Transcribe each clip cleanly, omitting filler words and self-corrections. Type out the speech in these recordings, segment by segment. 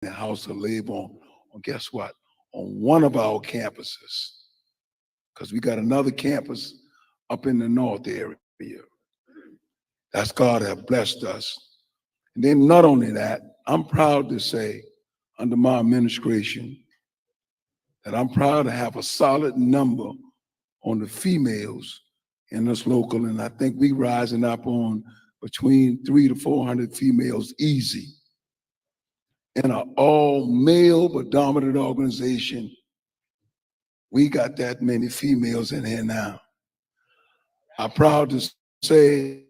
the house of labor on guess what? On one of our campuses. Because we got another campus up in the north area. That's God have blessed us. And then not only that, I'm proud to say under my administration that I'm proud to have a solid number on the females in this local, and I think we rising up on between 300 to 400 females easy in an all male but dominant organization. We got that many females in here now. I'm proud to say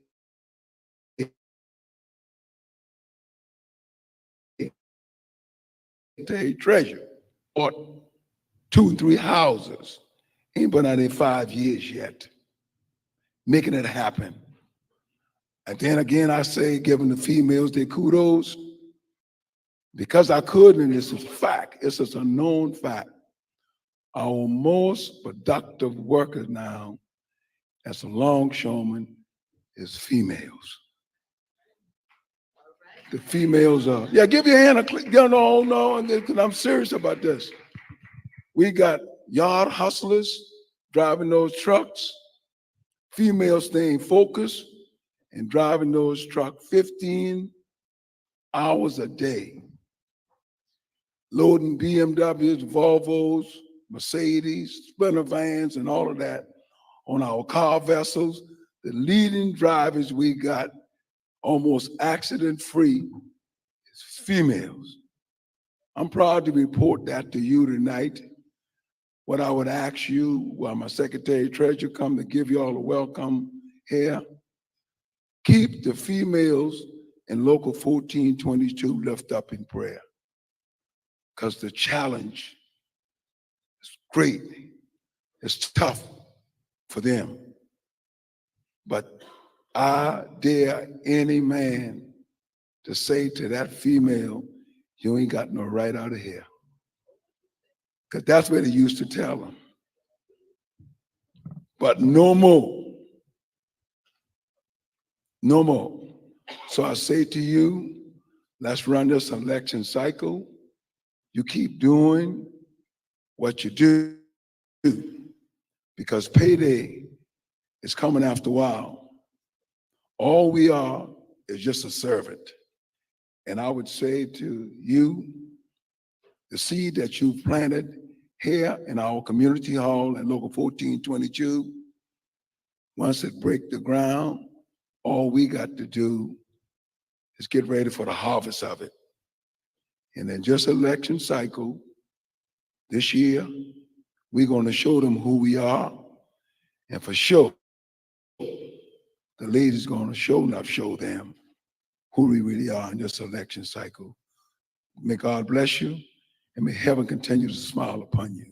the treasure bought 2 and 3 houses. Ain't been out there 5 years yet, making it happen. And then again, I say, giving the females their kudos, because I could, and it's a fact, it's just a known fact. Our most productive workers now as a longshoreman is females. The females are, yeah, give your hand a click. No, and I'm serious about this. We got yard hustlers driving those trucks, females staying focused and driving those trucks 15 hours a day, loading BMWs, Volvos, Mercedes, Sprinter vans, and all of that on our car vessels. The leading drivers we got almost accident-free is females. I'm proud to report that to you tonight. What I would ask you, while my Secretary Treasurer come to give you all a welcome here, keep the females in Local 1422 lift up in prayer, because the challenge is great. It's tough for them. But I dare any man to say to that female, you ain't got no right out of here. Because that's what they used to tell them. But no more. No more. So I say to you, let's run this election cycle. You keep doing what you do, because payday is coming after a while. All we are is just a servant. And I would say to you, the seed that you've planted here in our community hall in Local 1422, once it breaks the ground, all we got to do is get ready for the harvest of it. And then just election cycle, this year, we're going to show them who we are. And for sure, the lady's going to show them who we really are in this election cycle. May God bless you, and may heaven continue to smile upon you.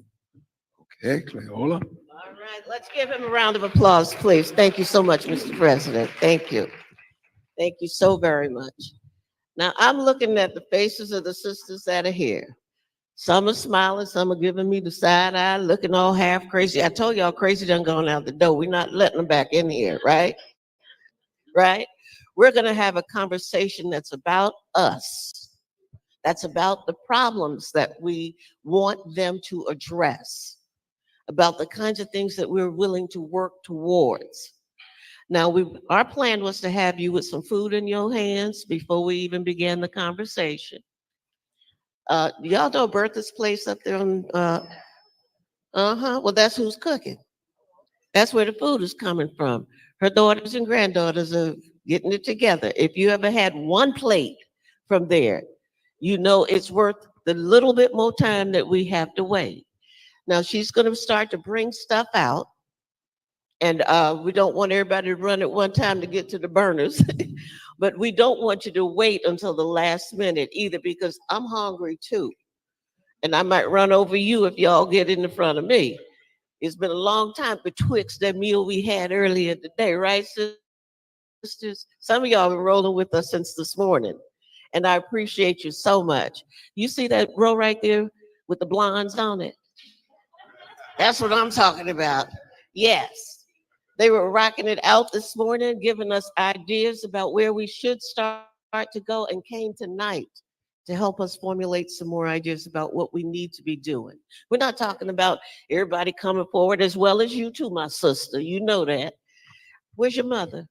Okay, Cleola. All right, let's give him a round of applause, please. Thank you so much, Mr. President. Thank you. Thank you so very much. Now, I'm looking at the faces of the sisters that are here. Some are smiling, some are giving me the side eye, looking all half crazy. I told y'all crazy done gone out the door. We're not letting them back in here, right? Right? We're going to have a conversation that's about us. That's about the problems that we want them to address, about the kinds of things that we're willing to work towards. Now, our plan was to have you with some food in your hands before we even began the conversation. Y'all know Bertha's place up there on, well, that's who's cooking. That's where the food is coming from. Her daughters and granddaughters are getting it together. If you ever had one plate from there, you know it's worth the little bit more time that we have to wait. Now, she's going to start to bring stuff out. And we don't want everybody to run at one time to get to the burners. But we don't want you to wait until the last minute either, because I'm hungry too. And I might run over you if y'all get in the front of me. It's been a long time betwixt that meal we had earlier today, right, sisters? Some of y'all have been rolling with us since this morning. And I appreciate you so much. You see that row right there with the blondes on it? That's what I'm talking about. Yes. They were rocking it out this morning, giving us ideas about where we should start to go, and came tonight to help us formulate some more ideas about what we need to be doing. We're not talking about everybody coming forward, as well as you too, my sister. You know that. Where's your mother?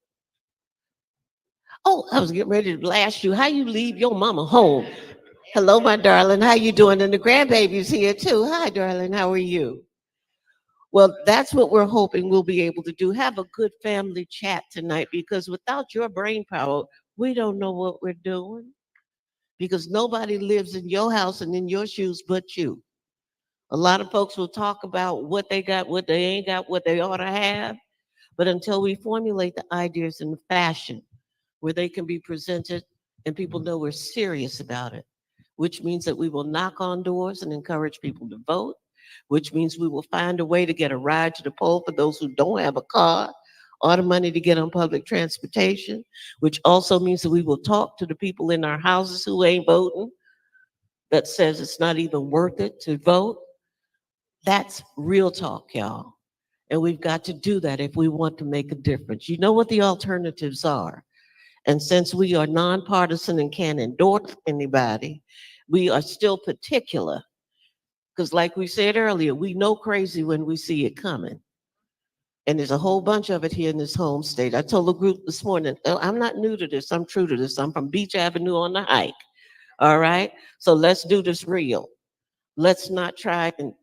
Oh, I was getting ready to blast you. How you leave your mama home? Hello, my darling. How you doing? And the grandbaby's here too. Hi, darling. How are you? Well, that's what we're hoping we'll be able to do. Have a good family chat tonight, because without your brain power, we don't know what we're doing, because nobody lives in your house and in your shoes but you. A lot of folks will talk about what they got, what they ain't got, what they ought to have. But until we formulate the ideas in the fashion where they can be presented and people know we're serious about it, which means that we will knock on doors and encourage people to vote, which means we will find a way to get a ride to the poll for those who don't have a car, or the money to get on public transportation, which also means that we will talk to the people in our houses who ain't voting, that says it's not even worth it to vote. That's real talk, y'all. And we've got to do that if we want to make a difference. You know what the alternatives are. And since we are nonpartisan and can't endorse anybody, we are still particular. Because like we said earlier, we know crazy when we see it coming. And there's a whole bunch of it here in this home state. I told the group this morning, "Oh, I'm not new to this. I'm true to this. I'm from Beach Avenue on the hike." All right. So let's do this real. Let's not try and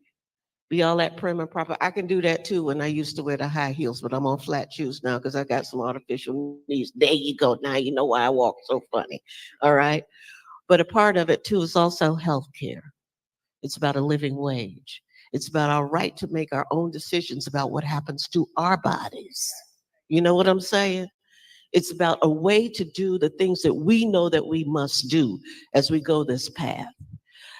be all that prim and proper. I can do that too when I used to wear the high heels, but I'm on flat shoes now because I got some artificial knees. There you go. Now you know why I walk so funny. All right. But a part of it too is also health care. It's about a living wage. It's about our right to make our own decisions about what happens to our bodies. You know what I'm saying? It's about a way to do the things that we know that we must do as we go this path.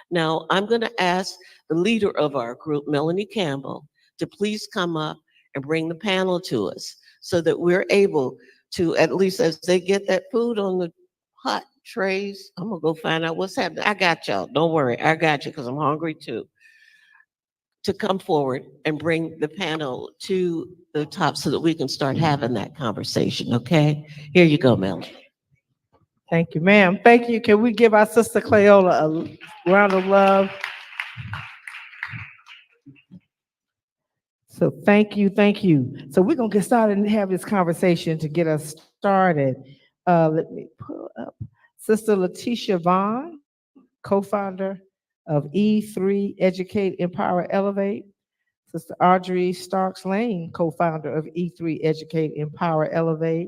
Now, I'm going to ask the leader of our group, Melanie Campbell, to please come up and bring the panel to us so that we're able to, at least as they get that food on the hot trays, I'm going to go find out what's happening. I got y'all. Don't worry. I got you because I'm hungry too. To come forward and bring the panel to the top so that we can start having that conversation, okay? Here you go, Melanie. Thank you, ma'am. Thank you. Can we give our sister Cleola a round of love? So thank you, thank you. So we're gonna get started and have this conversation to get us started. Let me pull up Sister Letitia Vaughn, co-founder of E3 Educate, Empower, Elevate. Sister Audrey Starks Lane, co-founder of E3 Educate, Empower, Elevate.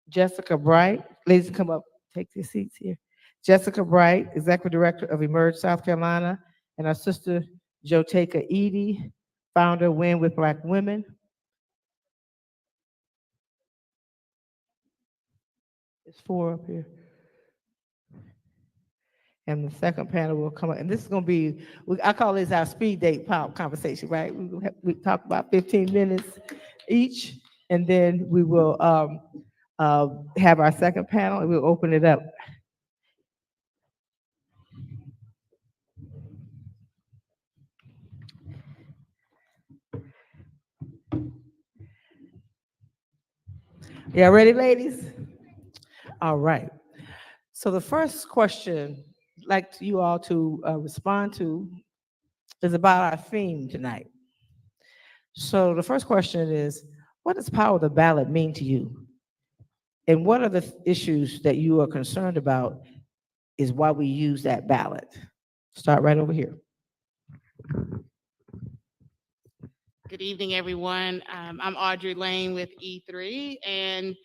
Jessica Bright, ladies come up, take your seats here. Jessica Bright, Executive Director of Emerge South Carolina, and our sister Joteka Edie, founder of Win with Black Women. There's 4 up here. And the second panel will come up, and this is going to be, I call this our speed date conversation, right? We talk about 15 minutes each, and then we will have our second panel, and we'll open it up. Y'all ready, ladies? All right. So the first question I'd like you all to respond to is about our theme tonight. So the first question is, what does power of the ballot mean to you? And what are the issues that you are concerned about is why we use that ballot? Start right over here. Good evening, everyone. I'm Audrey Lane with E3, and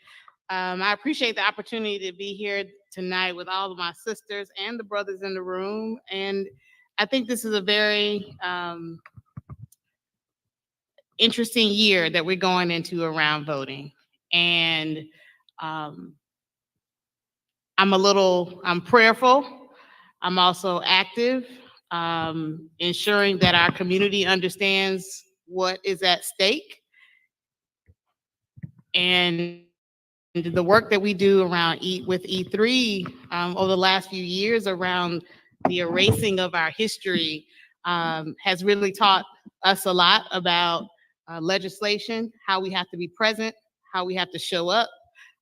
I appreciate the opportunity to be here tonight with all of my sisters and the brothers in the room. And I think this is a very interesting year that we're going into around voting. And I'm prayerful. I'm also active, ensuring that our community understands what is at stake. And the work that we do around with E3 over the last few years around the erasing of our history has really taught us a lot about legislation, how we have to be present, how we have to show up,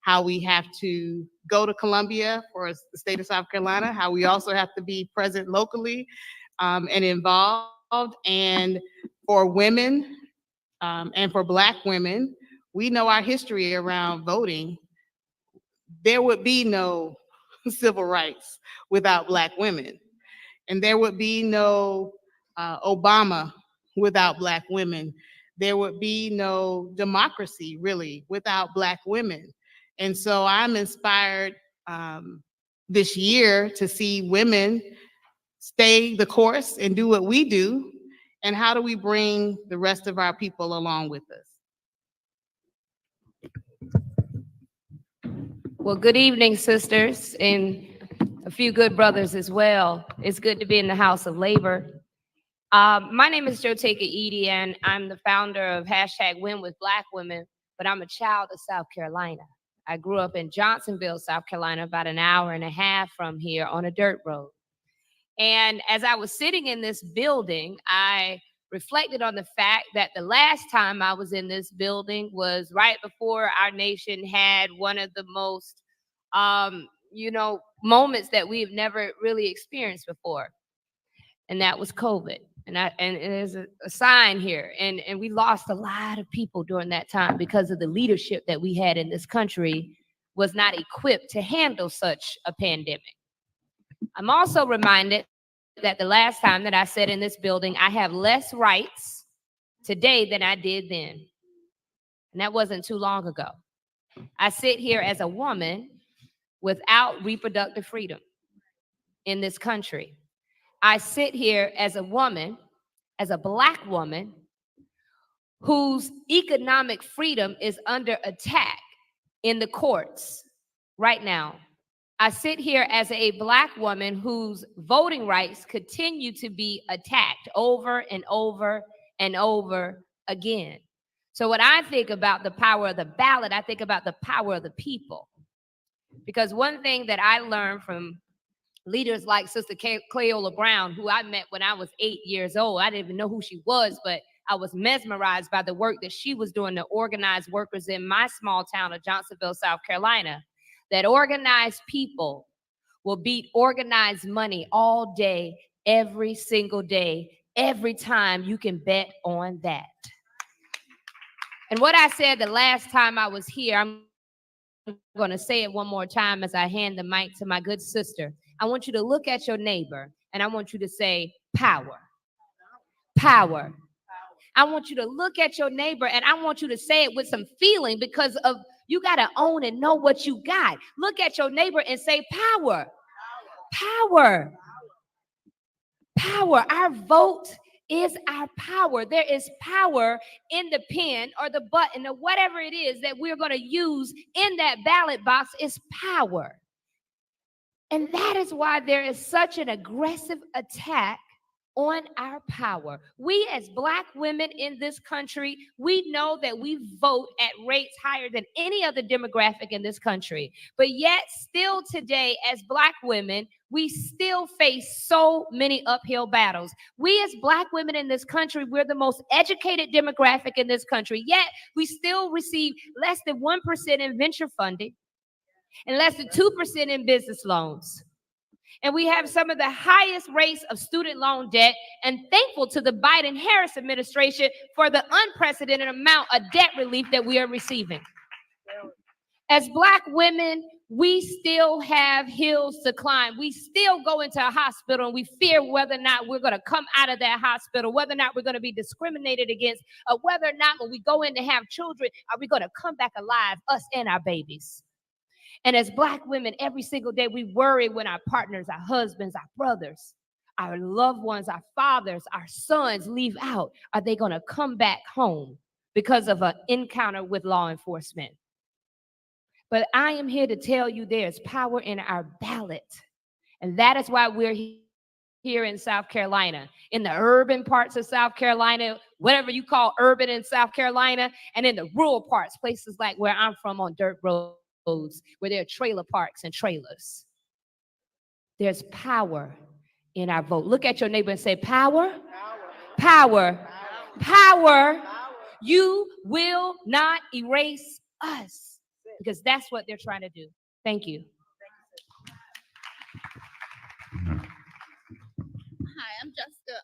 how we have to go to Columbia for the state of South Carolina, how we also have to be present locally and involved. And for women and for Black women, we know our history around voting. There would be no civil rights without Black women. And there would be no Obama without Black women. There would be no democracy really without Black women. And so I'm inspired this year to see women stay the course and do what we do. And how do we bring the rest of our people along with us? Well, good evening, sisters, and a few good brothers as well. It's good to be in the House of Labor. My name is Joteka Edie, and I'm the founder of #Win with Black Women, but I'm a child of South Carolina. I grew up in Johnsonville, South Carolina, about an hour and a half from here on a dirt road. And as I was sitting in this building, I reflected on the fact that the last time I was in this building was right before our nation had one of the most, moments that we've never really experienced before. And that was COVID. And there's a sign here. And we lost a lot of people during that time because of the leadership that we had in this country was not equipped to handle such a pandemic. I'm also reminded that the last time that I sat in this building, I have less rights today than I did then. And that wasn't too long ago. I sit here as a woman without reproductive freedom in this country. I sit here as a woman, as a Black woman, whose economic freedom is under attack in the courts right now. I sit here as a Black woman whose voting rights continue to be attacked over and over and over again. So when I think about the power of the ballot, I think about the power of the people. Because one thing that I learned from leaders like Sister Cleola Brown, who I met when I was 8 years old, I didn't even know who she was, but I was mesmerized by the work that she was doing to organize workers in my small town of Johnsonville, South Carolina. That organized people will beat organized money all day, every single day, every time. You can bet on that. And what I said the last time I was here, I'm going to say it one more time as I hand the mic to my good sister. I want you to look at your neighbor and I want you to say power. Power. I want you to look at your neighbor and I want you to say it with some feeling because of you got to own and know what you got. Look at your neighbor and say power. Power. Power. Our vote is our power. There is power in the pen or the button or whatever it is that we're going to use in that ballot box is power. And that is why there is such an aggressive attack on our power. We as Black women in this country, we know that we vote at rates higher than any other demographic in this country. But yet still today as Black women, we still face so many uphill battles. We as Black women in this country, we're the most educated demographic in this country. Yet we still receive less than 1% in venture funding and less than 2% in business loans. And we have some of the highest rates of student loan debt, and thankful to the Biden-Harris administration for the unprecedented amount of debt relief that we are receiving. As Black women, we still have hills to climb. We still go into a hospital and we fear whether or not we're going to come out of that hospital, whether or not we're going to be discriminated against, or whether or not when we go in to have children, are we going to come back alive, us and our babies. And as Black women, every single day, we worry when our partners, our husbands, our brothers, our loved ones, our fathers, our sons leave out. Are they going to come back home because of an encounter with law enforcement? But I am here to tell you there's power in our ballot. And that is why we're here in South Carolina, in the urban parts of South Carolina, whatever you call urban in South Carolina, and in the rural parts, places like where I'm from on dirt roads, where there are trailer parks and trailers. There's power in our vote. Look at your neighbor and say, power, power, power. You will not erase us. because that's what they're trying to do. Thank you. Hi, I'm Jessica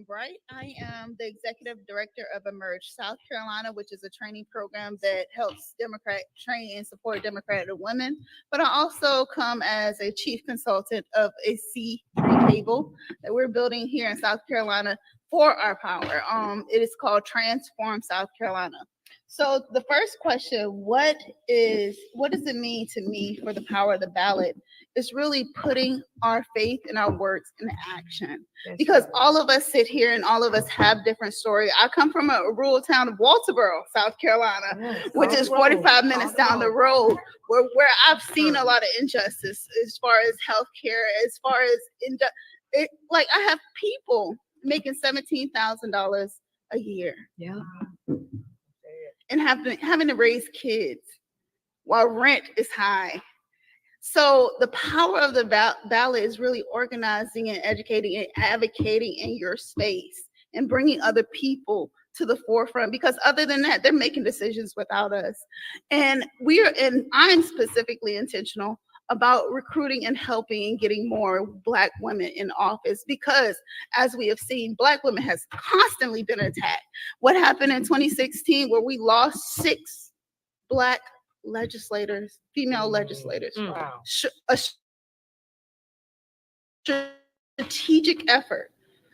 Bright. I am the executive director of Emerge South Carolina, which is a training program that helps train and support Democratic women. But I also come as a chief consultant of a C3 cable that we're building here in South Carolina for our power. It is called Transform South Carolina. So the first question, what does it mean to me for the power of the ballot? Is really putting our faith and our words into action. Because all of us sit here and all of us have different stories. I come from a rural town of Walterboro, South Carolina, which is 45 minutes down the road, where I've seen a lot of injustice as far as healthcare, as far as like I have people making $17,000 a year. Yeah. And having to raise kids while rent is high. So the power of the ballot is really organizing and educating and advocating in your space and bringing other people to the forefront, because other than that, they're making decisions without us. And I'm specifically intentional about recruiting and helping and getting more Black women in office, because as we have seen, Black women has constantly been attacked. What happened in 2016 where we lost 6 Black legislators, female legislators. Wow. A strategic effort.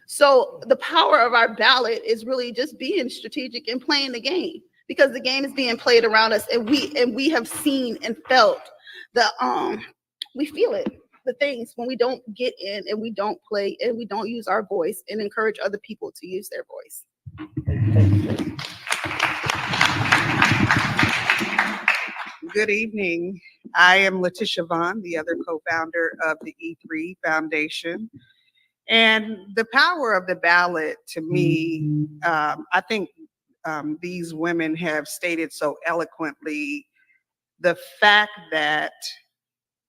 So the power of our ballot is really just being strategic and playing the game, because the game is being played around us, and we have seen and felt we feel it, the things when we don't get in and we don't play and we don't use our voice and encourage other people to use their voice. Good evening. I am Letitia Vaughn, the other co-founder of the E3 Foundation. And the power of the ballot, to me, I think these women have stated so eloquently the fact that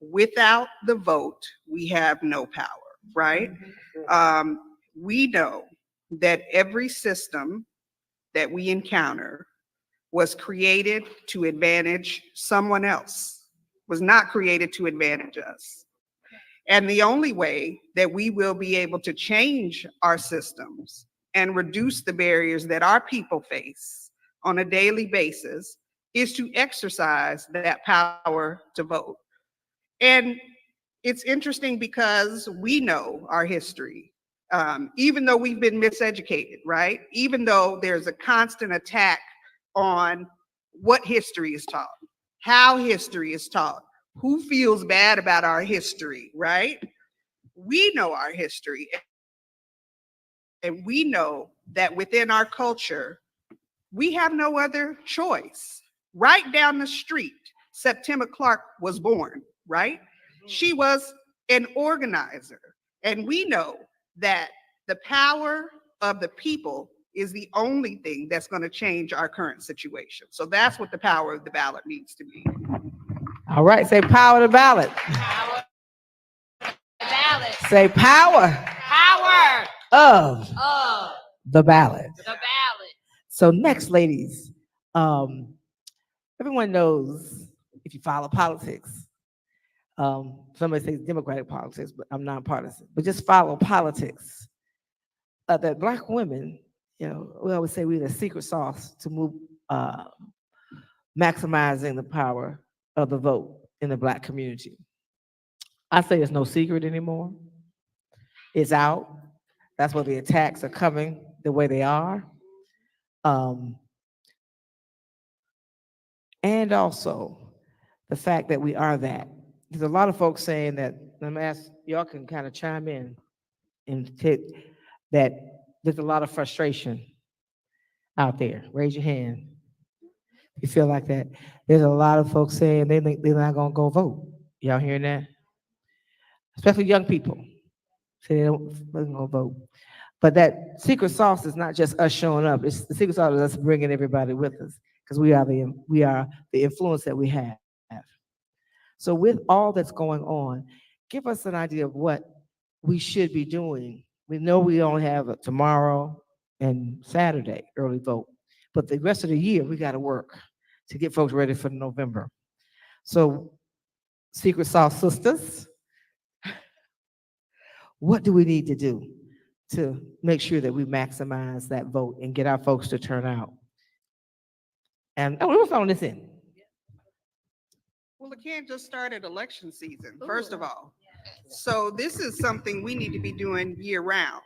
without the vote, we have no power, right? We know that every system that we encounter was created to advantage someone else, was not created to advantage us. And the only way that we will be able to change our systems and reduce the barriers that our people face on a daily basis is to exercise that power to vote. And it's interesting because we know our history, even though we've been miseducated, right? Even though there's a constant attack on what history is taught, how history is taught, who feels bad about our history, right? We know our history. And we know that within our culture, we have no other choice. Right down the street, Septima Clark was born, right? She was an organizer. And we know that the power of the people is the only thing that's going to change our current situation. So that's what the power of the ballot means to me. All right, say power to ballot. Power. Ballot. Say power Power of of the ballot. the ballot. So next, ladies, everyone knows if you follow politics, somebody says Democratic politics, but I'm nonpartisan, but just follow politics. That Black women, we always say we're the secret sauce to move, maximizing the power of the vote in the Black community. I say it's no secret anymore. It's out. That's why the attacks are coming the way they are. And also the fact that we are that. There's a lot of folks saying that, I'm gonna ask, y'all can kind of chime in and take that there's a lot of frustration out there. Raise your hand. You feel like that? There's a lot of folks saying they're not gonna go vote. Y'all hearing that? Especially young people say they're not gonna vote. But that secret sauce is not just us showing up. It's the secret sauce is us bringing everybody with us, because we are the influence that we have. So with all that's going on, give us an idea of what we should be doing. We know we only have tomorrow and Saturday early vote, but the rest of the year we got to work to get folks ready for November. So, Secret Sauce sisters, what do we need to do to make sure that we maximize that vote and get our folks to turn out? And we're throwing this in. Well, it can't just start at election season, first of all. So this is something we need to be doing year round.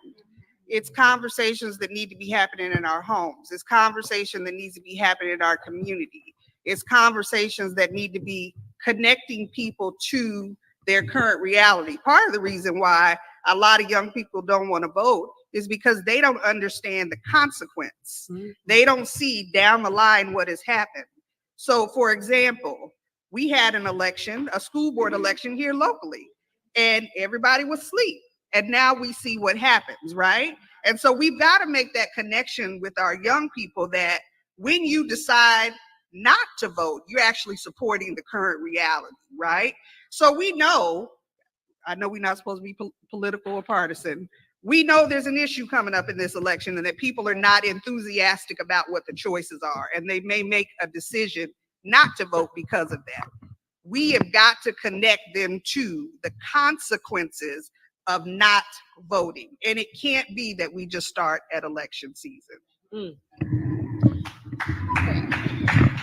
It's conversations that need to be happening in our homes. It's conversation that needs to be happening in our community. It's conversations that need to be connecting people to their current reality. Part of the reason why a lot of young people don't want to vote is because they don't understand the consequence. They don't see down the line what has happened. So for example, we had an election, a school board election here locally, and everybody was asleep. And now we see what happens, right? And so we've got to make that connection with our young people that when you decide not to vote, you're actually supporting the current reality, right? So we know, I know we're not supposed to be political or partisan. We know there's an issue coming up in this election and that people are not enthusiastic about what the choices are, and they may make a decision not to vote because of that. We have got to connect them to the consequences of not voting. And it can't be that we just start at election season.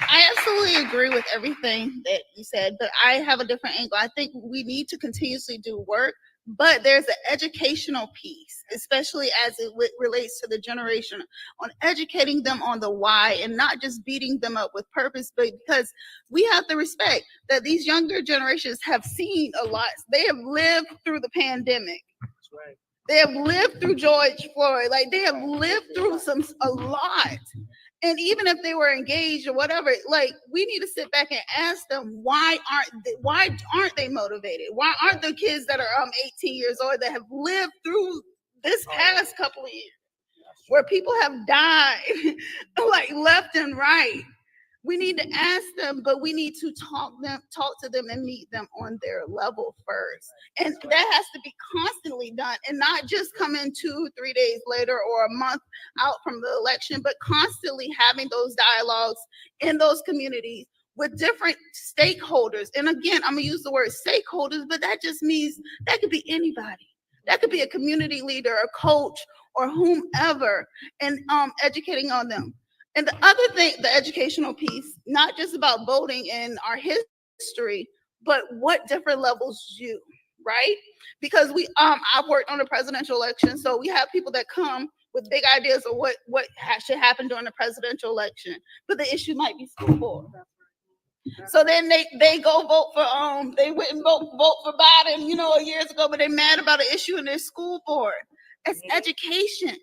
I absolutely agree with everything that you said, but I have a different angle. I think we need to continuously do work, but there's an educational piece, especially as it relates to the generation, on educating them on the why and not just beating them up with purpose, but because we have to respect that these younger generations have seen a lot. They have lived through the pandemic. That's right. They have lived through George Floyd. Like, they have lived through a lot. And even if they were engaged or whatever, like, we need to sit back and ask them, why aren't they motivated? Why aren't the kids that are 18 years old that have lived through this past couple of years where people have died like left and right? We need to ask them, but we need to talk to them and meet them on their level first. And that has to be constantly done, and not just come in 2-3 days later or a month out from the election, but constantly having those dialogues in those communities with different stakeholders. And again, I'm gonna use the word stakeholders, but that just means that could be anybody. That could be a community leader, a coach, or whomever, and educating on them. And the other thing, the educational piece, not just about voting in our history, but what different levels do, right? Because I've worked on the presidential election, so we have people that come with big ideas of what should happen during the presidential election, but the issue might be school board. So then they go vote for they went and vote for Biden, years ago, but they're mad about an issue in their school board. It's education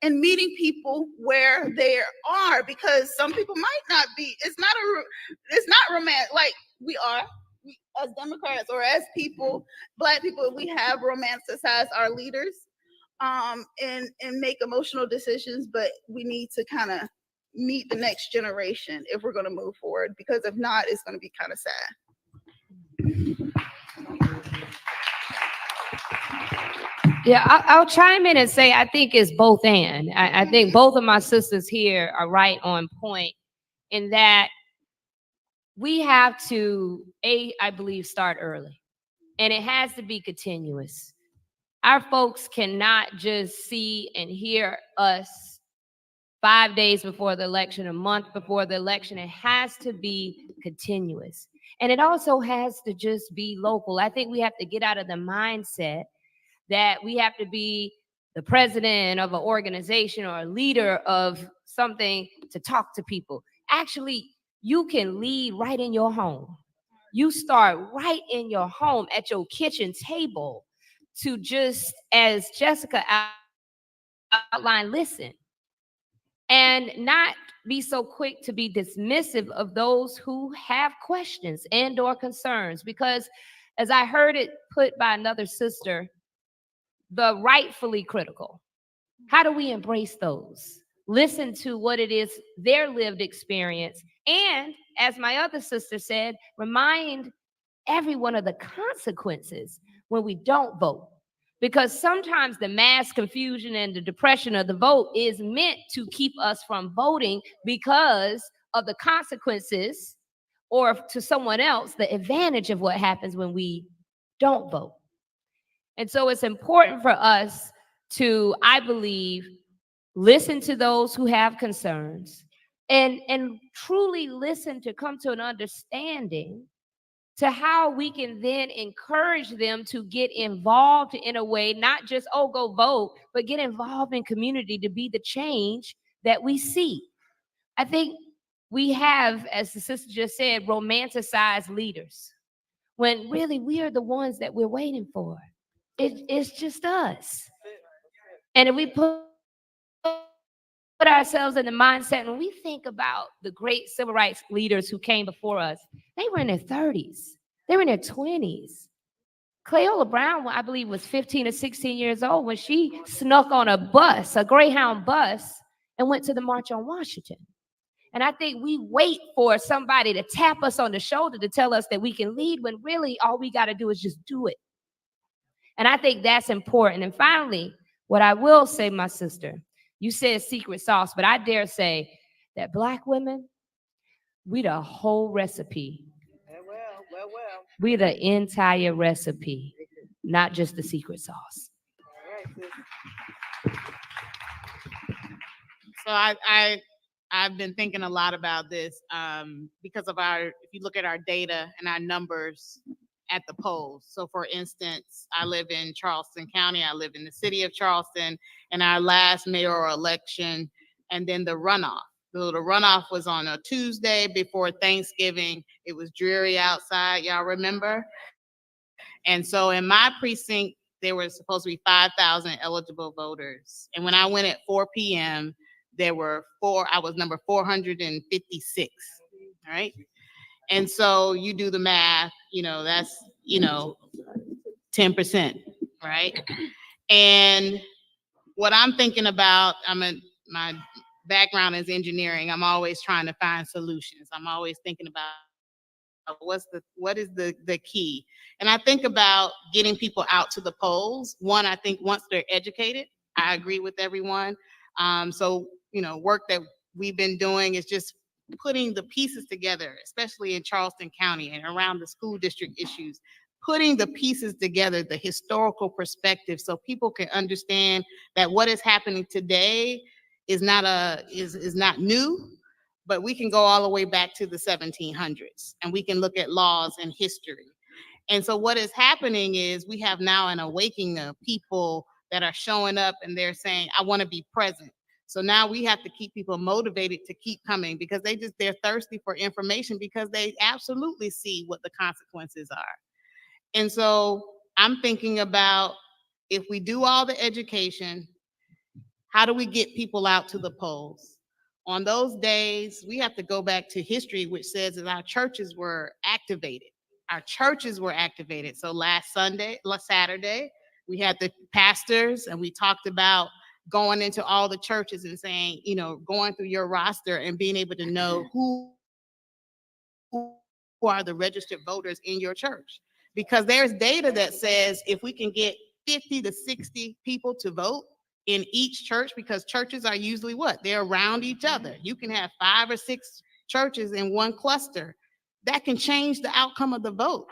and meeting people where they are, because some people might not be. It's not romantic. Like, we as Democrats or as people, Black people, we have romanticized our leaders, and make emotional decisions, but we need to kind of meet the next generation if we're going to move forward, because if not, it's going to be kind of sad. Yeah, I'll chime in and say I think it's both and. I think both of my sisters here are right on point in that we have to, I believe, start early. And it has to be continuous. Our folks cannot just see and hear us 5 days before the election, a month before the election. It has to be continuous. And it also has to just be local. I think we have to get out of the mindset that we have to be the president of an organization or a leader of something to talk to people. Actually, you can lead right in your home. You start right in your home at your kitchen table to, just as Jessica outlined, listen and not be so quick to be dismissive of those who have questions and or concerns. Because as I heard it put by another sister, the rightfully critical. How do we embrace those? Listen to what it is, their lived experience. And as my other sister said, remind everyone of the consequences when we don't vote. Because sometimes the mass confusion and the depression of the vote is meant to keep us from voting because of the consequences or to someone else the advantage of what happens when we don't vote. And so it's important for us to, I believe, listen to those who have concerns and truly listen to come to an understanding to how we can then encourage them to get involved in a way, not just, oh, go vote, but get involved in community to be the change that we see. I think we have, as the sister just said, romanticized leaders, when really we are the ones that we're waiting for. It's just us. And if we put ourselves in the mindset, when we think about the great civil rights leaders who came before us, they were in their 30s, they were in their 20s. Cleola Brown, I believe, was 15 or 16 years old when she snuck on a bus, a Greyhound bus, and went to the March on Washington. And I think we wait for somebody to tap us on the shoulder to tell us that we can lead, when really all we got to do is just do it. And I think that's important. And finally, what I will say, my sister, you said secret sauce, but I dare say that Black women, we the whole recipe. We the entire recipe, not just the secret sauce. So I've been thinking a lot about this because of if you look at our data and our numbers at the polls. So for instance, I live in Charleston County, I live in the city of Charleston, and our last mayoral election, and then the runoff. So the runoff was on a Tuesday before Thanksgiving. It was dreary outside, y'all remember? And so in my precinct, there were supposed to be 5,000 eligible voters. And when I went at 4 p.m., I was number 456, all right? And so you do the math, that's, 10%, right? And what I'm thinking about, my background is engineering. I'm always trying to find solutions. I'm always thinking about what is the key? And I think about getting people out to the polls. One, I think once they're educated, I agree with everyone. So, work that we've been doing is just putting the pieces together, especially in Charleston County and around the school district issues, putting the pieces together, the historical perspective, so people can understand that what is happening today is not new, but we can go all the way back to the 1700s and we can look at laws and history. And so what is happening is we have now an awakening of people that are showing up and they're saying, I want to be present. So now we have to keep people motivated to keep coming because they're thirsty for information because they absolutely see what the consequences are. And so I'm thinking about, if we do all the education, how do we get people out to the polls? On those days, we have to go back to history, which says that our churches were activated. Our churches were activated. So last Saturday, we had the pastors and we talked about going into all the churches and saying, going through your roster and being able to know who are the registered voters in your church. Because there's data that says if we can get 50 to 60 people to vote in each church, because churches are usually they're around each other. You can have 5 or 6 churches in one cluster. That can change the outcome of the vote.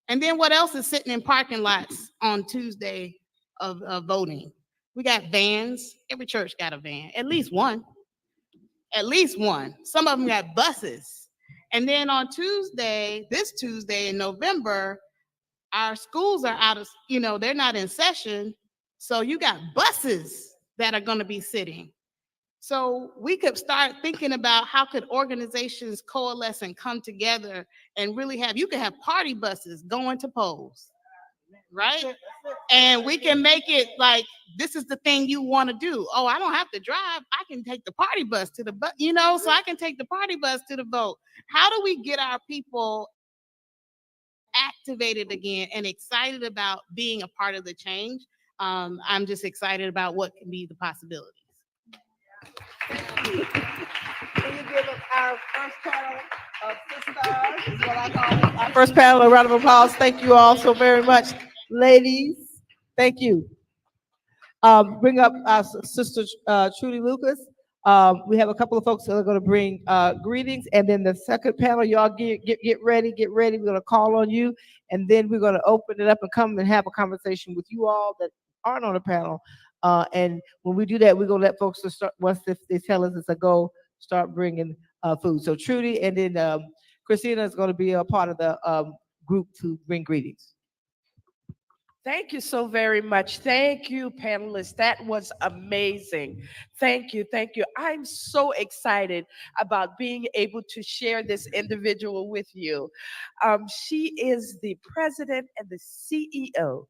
And then what else is sitting in parking lots on Tuesday of voting? We got vans. Every church got a van, at least one. Some of them got buses. And then on this Tuesday in November, our schools are out of, they're not in session. So you got buses that are going to be sitting. So we could start thinking about how could organizations coalesce and come together and really you could have party buses going to polls, right? And we can make it like, this is the thing you want to do. Oh, I don't have to drive. I can take the party bus to the so I can take the party bus to the vote. How do we get our people activated again and excited about being a part of the change? I'm just excited about what can be the possibilities. Can you give us our first panel of sisters, is what I call it? Our first panel, a round of applause. Thank you all so very much, ladies. Thank you. Bring up our sister Trudy Lucas. We have a couple of folks that are going to bring greetings, and then the second panel, y'all get ready, get ready. We're going to call on you, and then we're going to open it up and come and have a conversation with you all that aren't on the panel. And when we do that, we're going to let folks to start, once they tell us it's a go, start bringing food. So Trudy and then Christina is going to be a part of the group to bring greetings. Thank you so very much. Thank you, panelists. That was amazing. Thank you. Thank you. I'm so excited about being able to share this individual with you. She is the president and the CEO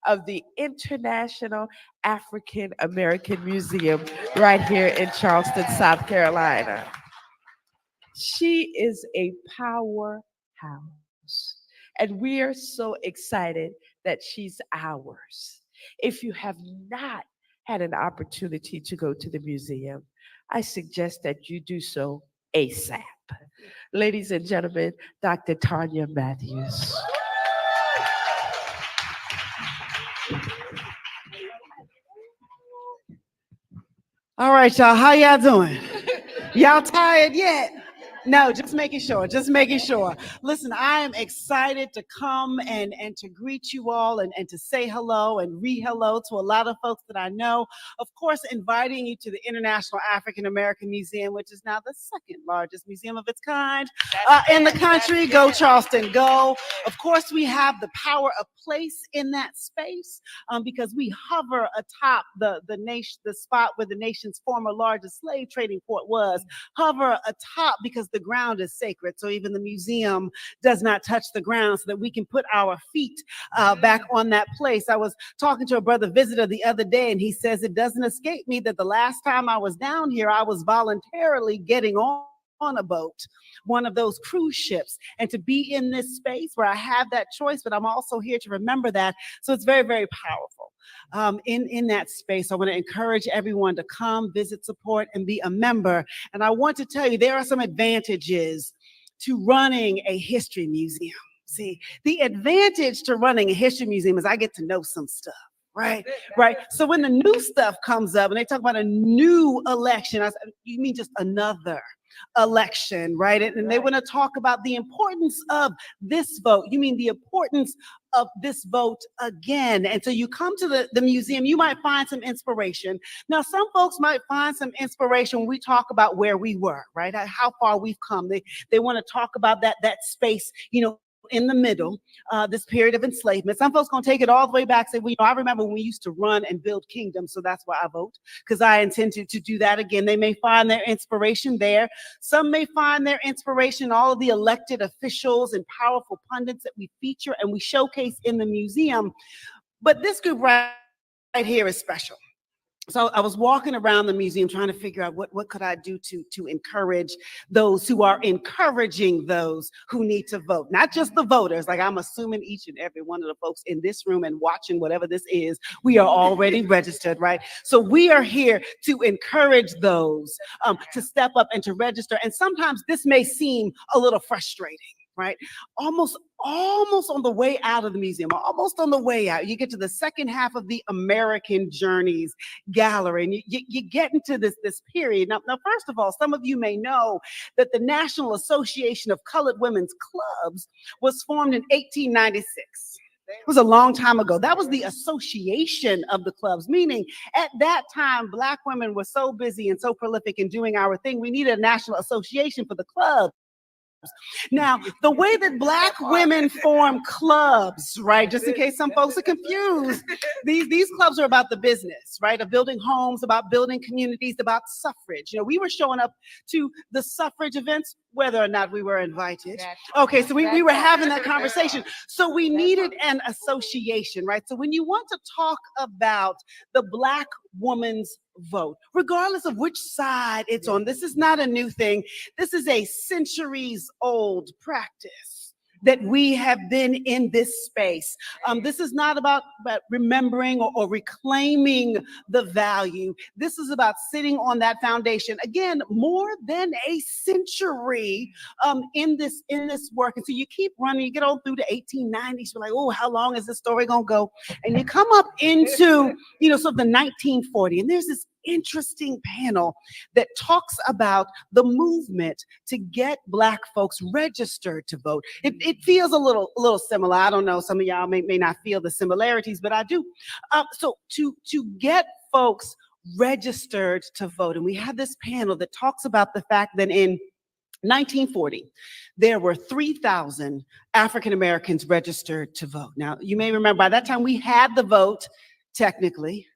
of the International African American Museum right here in Charleston, South Carolina. She is a powerhouse. And we are so excited that she's ours. If you have not had an opportunity to go to the museum, I suggest that you do so ASAP. Ladies and gentlemen, Dr. Tanya Matthews. All right, y'all, how y'all doing? Y'all tired yet? No, just making sure, just making sure. Listen, I am excited to come and to greet you all and to say hello and re-hello to a lot of folks that I know. Of course, inviting you to the International African American Museum, which is now the second largest museum of its kind in the country. Go Charleston, go. Of course, we have the power of place in that space because we hover atop the spot where the nation's former largest slave trading port was. Hover atop because the ground is sacred. So even the museum does not touch the ground so that we can put our feet back on that place. I was talking to a brother visitor the other day, and he says, it doesn't escape me that the last time I was down here, I was voluntarily getting on a boat, one of those cruise ships, and to be in this space where I have that choice, but I'm also here to remember that. So it's very, very powerful. In that space, I want to encourage everyone to come, visit, support, and be a member. And I want to tell you, there are some advantages to running a history museum. See, the advantage to running a history museum is I get to know some stuff. Right. So when the new stuff comes up and they talk about a new election, I said, you mean just another election, right? And they want to talk about the importance of this vote. You mean the importance of this vote again. And so you come to the museum, you might find some inspiration. Now, some folks might find some inspiration when we talk about where we were, right? How far we've come. They want to talk about that space, in the middle, this period of enslavement. Some folks gonna take it all the way back, say, well, I remember when we used to run and build kingdoms, so that's why I vote, because I intend to do that again. They may find their inspiration there. Some may find their inspiration in all of the elected officials and powerful pundits that we feature and we showcase in the museum. But this group right here is special. So I was walking around the museum trying to figure out what could I do to encourage those who are encouraging those who need to vote. Not just the voters, like I'm assuming each and every one of the folks in this room and watching whatever this is, we are already registered, right? So we are here to encourage those to step up and to register. And sometimes this may seem a little frustrating, right? Almost on the way out of the museum, almost on the way out, you get to the second half of the American Journeys Gallery, and you get into this period. Now, first of all, some of you may know that the National Association of Colored Women's Clubs was formed in 1896. It was a long time ago. That was the association of the clubs, meaning at that time, Black women were so busy and so prolific in doing our thing, we needed a national association for the clubs. Now, the way that Black women form clubs, right, just in case some folks are confused, these clubs are about the business, right, of building homes, about building communities, about suffrage. We were showing up to the suffrage events whether or not we were invited. Okay, so we were having that conversation. So we needed an association, right? So when you want to talk about the Black woman's vote, regardless of which side it's on, this is not a new thing. This is a centuries-old practice that we have been in this space. This is not about remembering or reclaiming the value. This is about sitting on that foundation. Again, more than a century in this work. And so you keep running, you get on through the 1890s, you're like, oh, how long is this story gonna go? And you come up into, sort of the 1940, and there's this interesting panel that talks about the movement to get Black folks registered to vote. It feels a little similar. I don't know, some of y'all may not feel the similarities, but I do. So to get folks registered to vote, and we have this panel that talks about the fact that in 1940, there were 3,000 African Americans registered to vote. Now, you may remember by that time we had the vote, technically.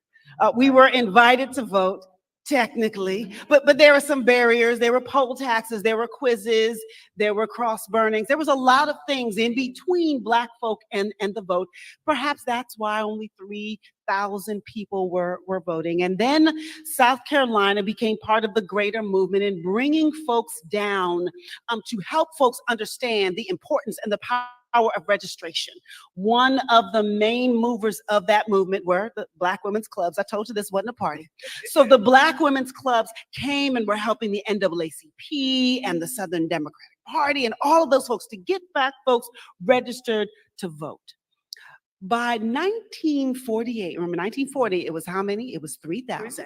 We were invited to vote, technically, but there were some barriers. There were poll taxes, there were quizzes, there were cross burnings. There was a lot of things in between Black folk and the vote. Perhaps that's why only 3,000 people were voting. And then South Carolina became part of the greater movement in bringing folks down to help folks understand the importance and the power of registration. One of the main movers of that movement were the Black women's clubs. I told you this wasn't a party. So the Black women's clubs came and were helping the NAACP and the Southern Democratic Party and all of those folks to get Black folks registered to vote. By 1948, remember 1940, it was how many? It was 3,000.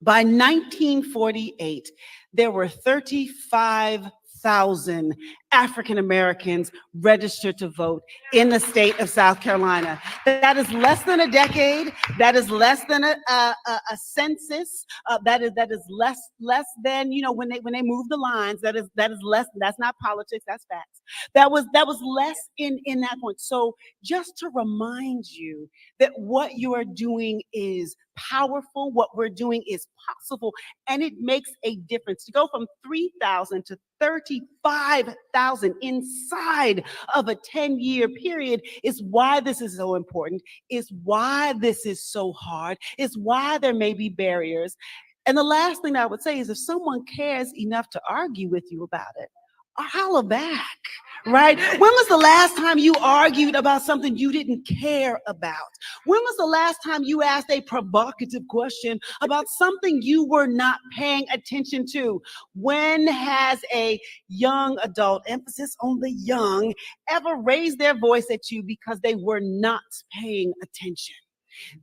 By 1948, there were 35,000 African Americans registered to vote in the state of South Carolina. That is less than a decade. That is less than a census. That is less than, when they move the lines. That is less. That's not politics. That's facts. That was less in that point. So just to remind you that what you are doing is powerful. What we're doing is possible, and it makes a difference. To go from 3,000 to 35,000 inside of a 10-year period is why this is so important, is why this is so hard, is why there may be barriers. And the last thing I would say is if someone cares enough to argue with you about it, holler back, right? When was the last time you argued about something you didn't care about? When was the last time you asked a provocative question about something you were not paying attention to? When has a young adult, emphasis on the young, ever raised their voice at you because they were not paying attention?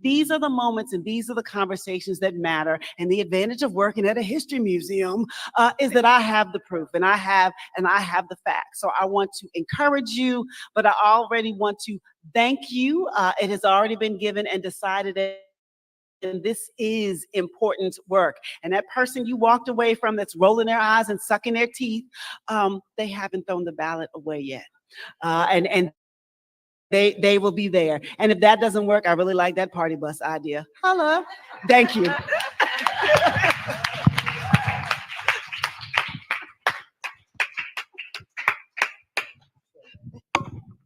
These are the moments and these are the conversations that matter. And the advantage of working at a history museum is that I have the proof and I have the facts. So I want to encourage you, but I already want to thank you. It has already been given and decided that and this is important work. And that person you walked away from that's rolling their eyes and sucking their teeth, they haven't thrown the ballot away yet. And they will be there. And if that doesn't work, I really like that party bus idea. Holla. Thank you.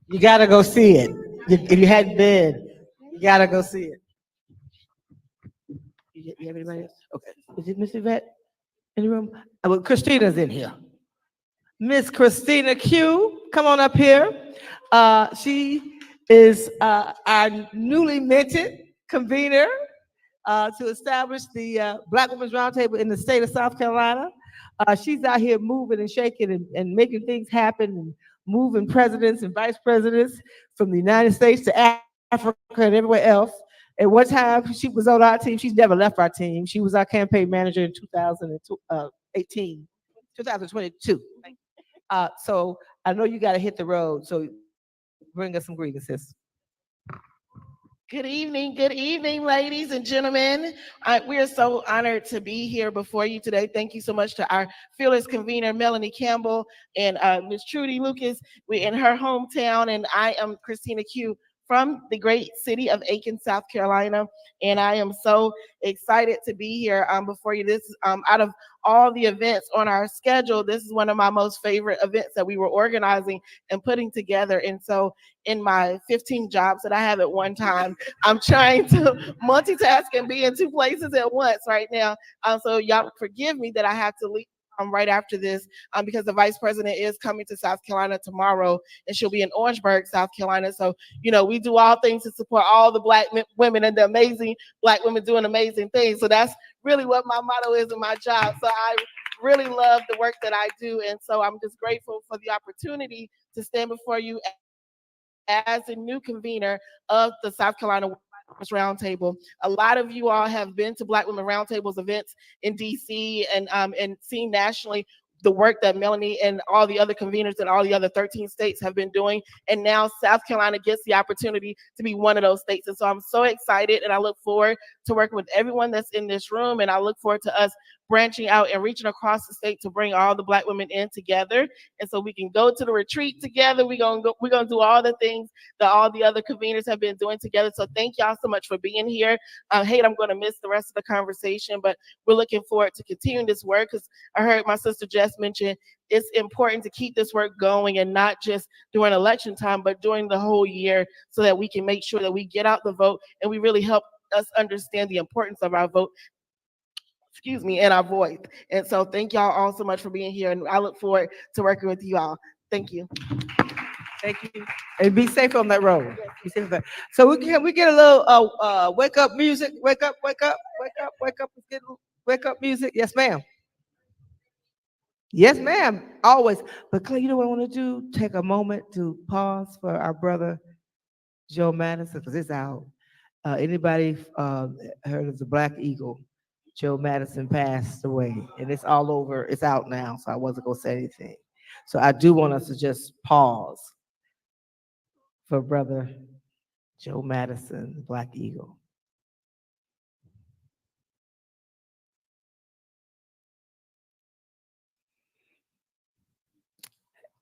You gotta go see it. If you hadn't been, you gotta go see it. You have anybody else? Okay. Is it Miss Yvette in the room? Well, Christina's in here. Miss Christina Q, come on up here. She is our newly minted convener to establish the Black Women's Roundtable in the state of South Carolina. She's out here moving and shaking and making things happen and moving presidents and vice presidents from the United States to Africa and everywhere else. At one time, she was on our team. She's never left our team. She was our campaign manager in 2022. So I know you got to hit the road. So bring us some grievances. Good evening, ladies and gentlemen. We are so honored to be here before you today. Thank you so much to our fearless convener, Melanie Campbell, and Ms. Trudy Lucas. We're in her hometown, and I am Christina Q from the great city of Aiken, South Carolina. And I am so excited to be here before you. This is out of all the events on our schedule, this is one of my most favorite events that we were organizing and putting together. And so in my 15 jobs that I have at one time, I'm trying to multitask and be in two places at once right now. So y'all forgive me that I have to leave right after this because the vice president is coming to South Carolina tomorrow, and she'll be in Orangeburg, South Carolina. So, you know, we do all things to support all the Black women and the amazing Black women doing amazing things. So that's really what my motto is in my job. So I really love the work that I do. And so I'm just grateful for the opportunity to stand before you as a new convener of the South Carolina Roundtable. A lot of you all have been to Black Women Roundtables events in DC and seen nationally the work that Melanie and all the other conveners in all the other 13 states have been doing. And now South Carolina gets the opportunity to be one of those states. And so I'm so excited, and I look forward to working with everyone that's in this room. And I look forward to us branching out and reaching across the state to bring all the Black women in together. And so we can go to the retreat together. We're gonna do all the things that all the other conveners have been doing together. So thank y'all so much for being here. Hate I'm gonna miss the rest of the conversation, but we're looking forward to continuing this work, because I heard my sister Jess mention it's important to keep this work going, and not just during election time, but during the whole year, so that we can make sure that we get out the vote and we really help us understand the importance of our vote, and our voice. And so thank y'all all so much for being here, and I look forward to working with you all. Thank you. Thank you. And be safe on that road. Be safe on that. So we get a little wake up music. Wake up, wake up, wake up, wake up. Let's get wake up music. Yes, ma'am. Yes, ma'am. Always. But Clay, you know what I want to do? Take a moment to pause for our brother Joe Madison, because it's out. Anybody heard of the Black Eagle? Joe Madison passed away, and it's all over. It's out now, so I wasn't gonna say anything. So I do want us to just pause for brother Joe Madison, the Black Eagle.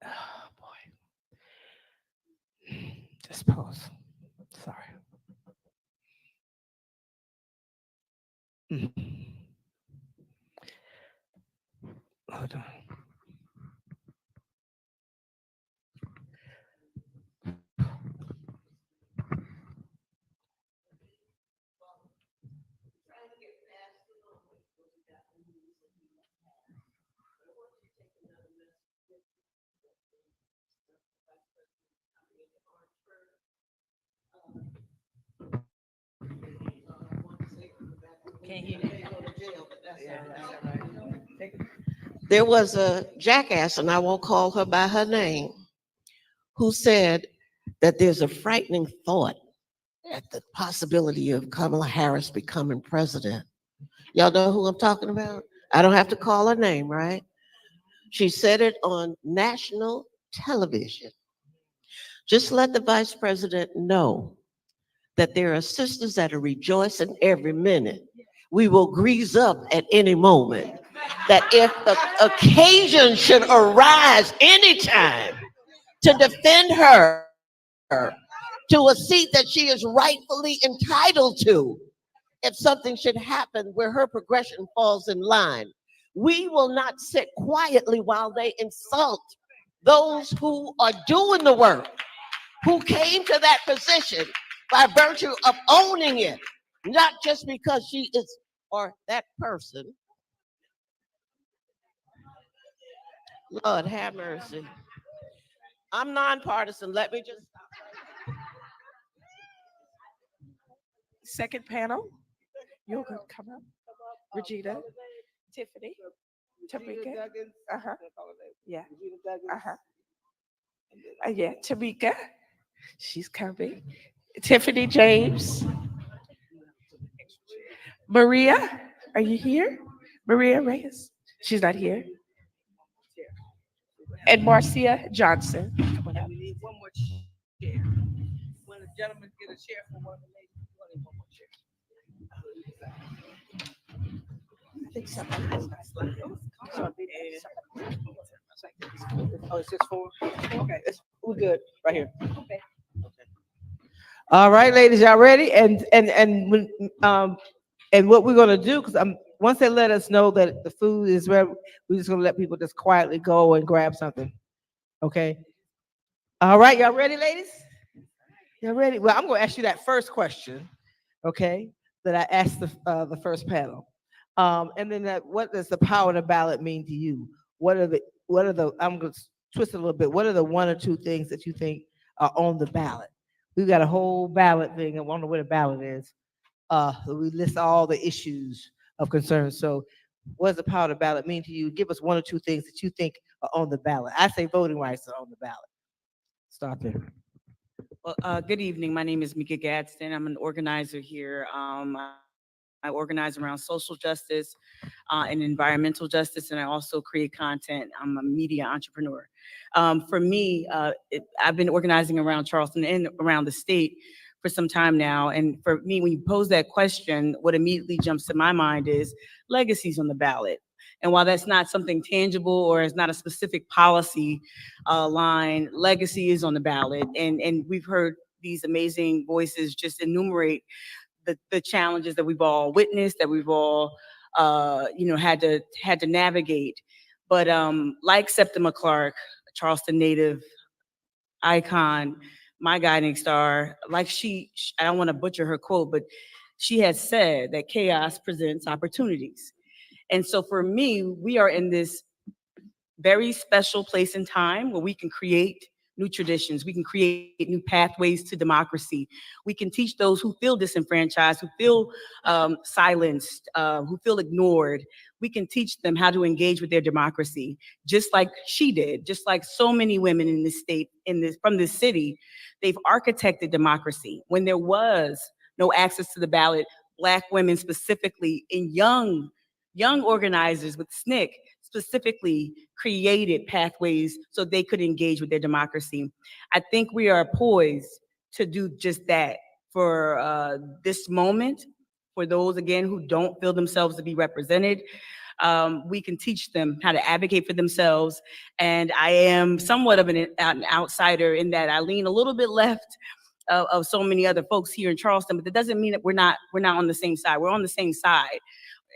Oh boy. Just pause. Sorry. Hold on. There was a jackass, and I won't call her by her name, who said that there's a frightening thought at the possibility of Kamala Harris becoming president. Y'all know who I'm talking about? I don't have to call her name, right? She said it on national television. Just let the vice president know that there are sisters that are rejoicing every minute. We will grease up at any moment. That if the occasion should arise anytime to defend her to a seat that she is rightfully entitled to, if something should happen where her progression falls in line, we will not sit quietly while they insult those who are doing the work, who came to that position by virtue of owning it, not just because she is or that person. Lord have mercy. I'm nonpartisan. Let me just. Second panel, you're gonna come up. Regina, Tiffany, Tamika. Uh-huh. Yeah. Uh-huh. Yeah, Tamika. She's coming. Tiffany James. Maria, are you here? Maria Reyes. She's not here. And Marcia Johnson. Come on up. We need one more chair. When the gentleman get a chair for one of the ladies, we need one more chair. I think something else. Oh, it's just four? Okay, we're good, right here. Okay. All right, ladies, y'all ready? And what we're gonna do, because once they let us know that the food is ready, we're just gonna let people just quietly go and grab something. Okay. All right, y'all ready, ladies? Y'all ready? Well, I'm gonna ask you that first question, okay, that I asked the first panel. And then what does the power of the ballot mean to you? What are the, I'm gonna twist it a little bit. What are the one or two things that you think are on the ballot? We've got a whole ballot thing. I wonder what a ballot is. We list all the issues of concern. So what does the power of the ballot mean to you? Give us one or two things that you think are on the ballot. I say voting rights are on the ballot. Start there. Well, good evening. My name is Mika Gadsden. I'm an organizer here. I organize around social justice and environmental justice, and I also create content. I'm a media entrepreneur. For me, I've been organizing around Charleston and around the state for some time now. And for me, when you pose that question, what immediately jumps to my mind is legacies on the ballot. And while that's not something tangible or is not a specific policy line, legacy is on the ballot. And we've heard these amazing voices just enumerate the challenges that we've all witnessed, that we've all had to navigate. But like Septima Clark, a Charleston native icon, my guiding star, like I don't want to butcher her quote, but she has said that chaos presents opportunities. And so for me, we are in this very special place in time where we can create new traditions. We can create new pathways to democracy. We can teach those who feel disenfranchised, who feel silenced, who feel ignored. We can teach them how to engage with their democracy, just like she did, just like so many women in this state, from this city. They've architected democracy. When there was no access to the ballot, Black women specifically, and young organizers with SNCC specifically created pathways so they could engage with their democracy. I think we are poised to do just that for this moment. For those, again, who don't feel themselves to be represented, we can teach them how to advocate for themselves. And I am somewhat of an outsider in that I lean a little bit left of so many other folks here in Charleston, but that doesn't mean that we're not on the same side. We're on the same side.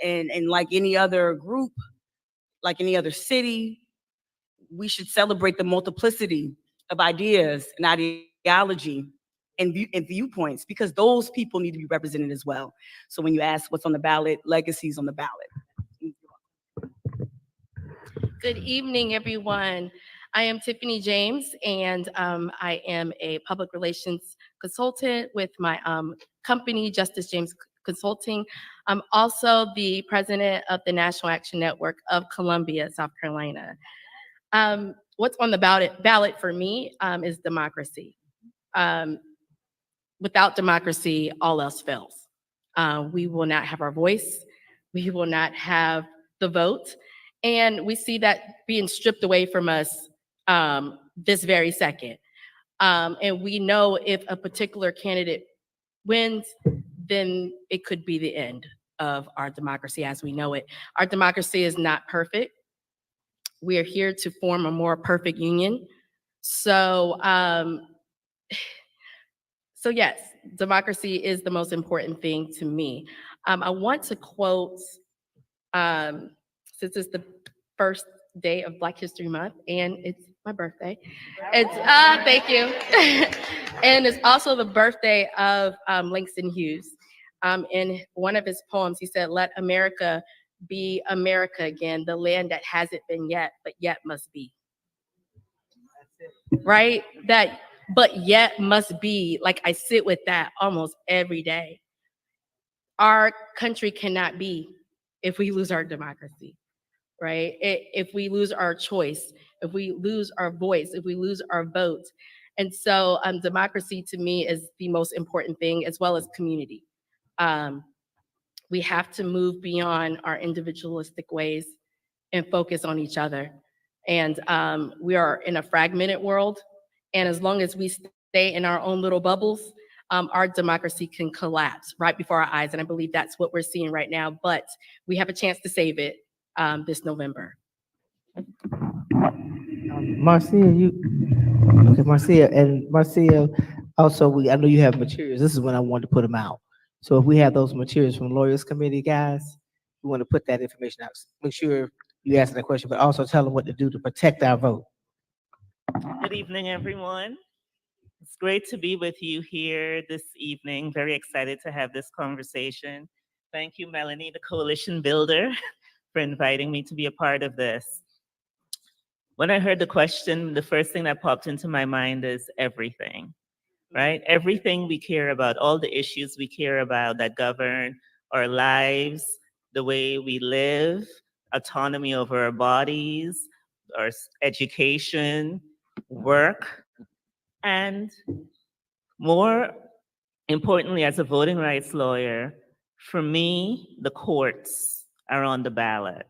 And like any other group, like any other city, we should celebrate the multiplicity of ideas and ideology and viewpoints, because those people need to be represented as well. So when you ask what's on the ballot, legacies on the ballot. Good evening, everyone. I am Tiffany James, and I am a public relations consultant with my company, Justice James Consulting. I'm also the president of the National Action Network of Columbia, South Carolina. What's on the ballot for me is democracy. Without democracy, all else fails. We will not have our voice. We will not have the vote. And we see that being stripped away from us this very second. And we know if a particular candidate wins, then it could be the end of our democracy as we know it. Our democracy is not perfect. We are here to form a more perfect union. So, so yes, democracy is the most important thing to me. I want to quote, since it's the first day of Black History Month and it's my birthday. It's thank you. And it's also the birthday of Langston Hughes. In one of his poems, he said, "Let America be America again, the land that hasn't been yet, but yet must be." Right? That but yet must be, like I sit with that almost every day. Our country cannot be if we lose our democracy, right? If we lose our choice, if we lose our voice, if we lose our vote. And so democracy to me is the most important thing, as well as community. We have to move beyond our individualistic ways and focus on each other. And we are in a fragmented world. And as long as we stay in our own little bubbles, our democracy can collapse right before our eyes. And I believe that's what we're seeing right now. But we have a chance to save it this November. Marcia, okay, Marcia, also, I know you have materials. This is when I wanted to put them out. So if we have those materials from Lawyers Committee, guys, we want to put that information out. Make sure you answer that question, but also tell them what to do to protect our vote. Good evening, everyone. It's great to be with you here this evening. Very excited to have this conversation. Thank you, Melanie, the coalition builder, for inviting me to be a part of this. When I heard the question, the first thing that popped into my mind is everything, right? Everything we care about, all the issues we care about that govern our lives, the way we live, autonomy over our bodies, our education, work, and More importantly, as a voting rights lawyer, for me, the courts are on the ballot.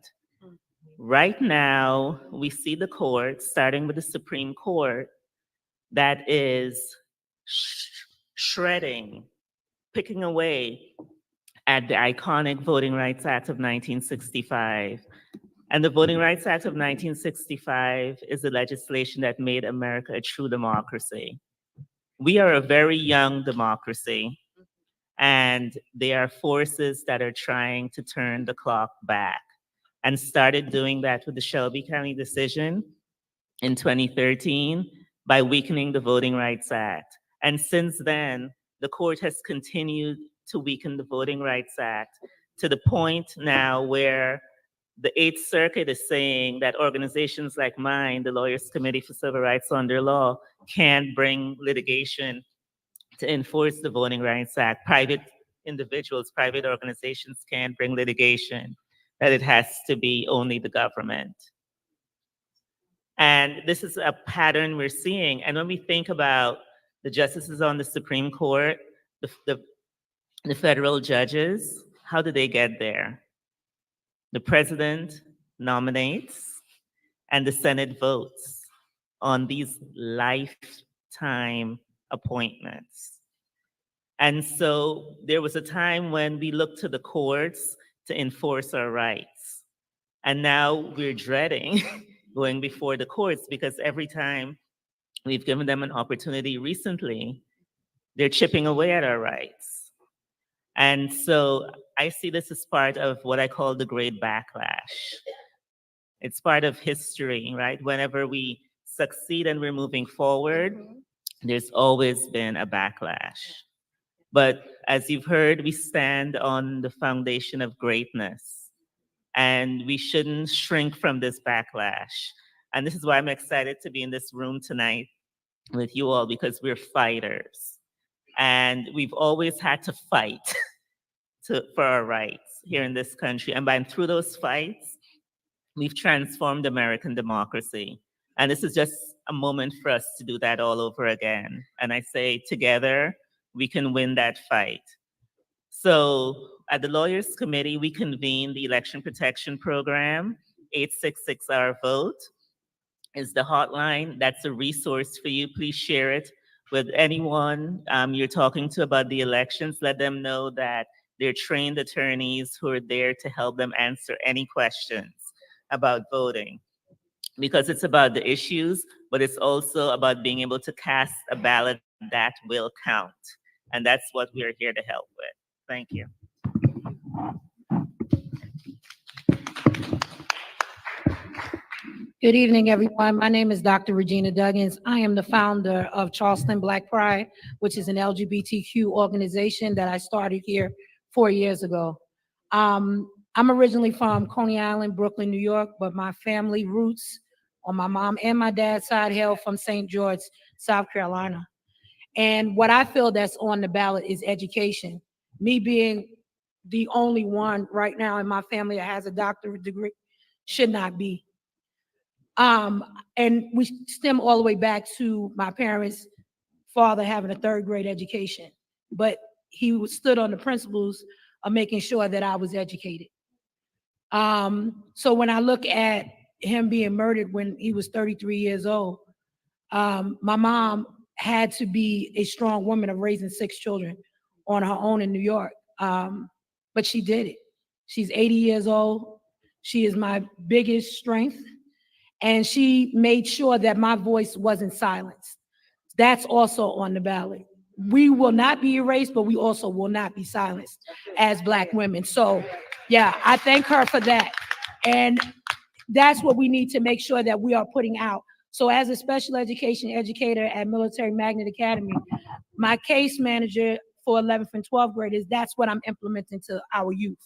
Right now, we see the courts, starting with the Supreme Court, that is shredding, picking away at the iconic Voting Rights Act of 1965. And the Voting Rights Act of 1965 is the legislation that made America a true democracy. We are a very young democracy, and there are forces that are trying to turn the clock back, and started doing that with the Shelby County decision in 2013 by weakening the Voting Rights Act. And since then, the court has continued to weaken the Voting Rights Act to the point now where the Eighth Circuit is saying that organizations like mine, the Lawyers Committee for Civil Rights Under Law, can't bring litigation to enforce the Voting Rights Act. Private individuals, private organizations can't bring litigation, that it has to be only the government. And this is a pattern we're seeing. And when we think about the justices on the Supreme Court, the federal judges, how do they get there? The president nominates and the Senate votes on these lifetime appointments. And so there was a time when we looked to the courts to enforce our rights. And now we're dreading going before the courts, because every time we've given them an opportunity recently, they're chipping away at our rights. And so I see this as part of what I call the great backlash. It's part of history, right? Whenever we succeed and we're moving forward, there's always been a backlash. But as you've heard, we stand on the foundation of greatness, and we shouldn't shrink from this backlash. And this is why I'm excited to be in this room tonight with you all, because we're fighters. And we've always had to fight for our rights here in this country. And through those fights, we've transformed American democracy. And this is just a moment for us to do that all over again. And I say together, we can win that fight. So at the Lawyers Committee, we convene the Election Protection Program. 866 Our Vote is the hotline. That's a resource for you. Please share it with anyone you're talking to about the elections. Let them know that they're trained attorneys who are there to help them answer any questions about voting. Because it's about the issues, but it's also about being able to cast a ballot that will count. And that's what we're here to help with. Thank you. Good evening, everyone. My name is Dr. Regina Duggins. I am the founder of Charleston Black Pride, which is an LGBTQ organization that I started here 4 years ago. I'm originally from Coney Island, Brooklyn, New York, but my family roots on my mom and my dad's side hail from St. George, South Carolina. And what I feel that's on the ballot is education. Me being the only one right now in my family that has a doctorate degree should not be. And we stem all the way back to my parents' father having a third grade education, but he stood on the principles of making sure that I was educated. So when I look at him being murdered when he was 33 years old, my mom had to be a strong woman of raising 6 children on her own in New York. But she did it. She's 80 years old. She is my biggest strength. And she made sure that my voice wasn't silenced. That's also on the ballot. We will not be erased, but we also will not be silenced as Black women. So yeah, I thank her for that. And that's what we need to make sure that we are putting out. So as a special education educator at Military Magnet Academy, my case manager for 11th and 12th graders, that's what I'm implementing to our youth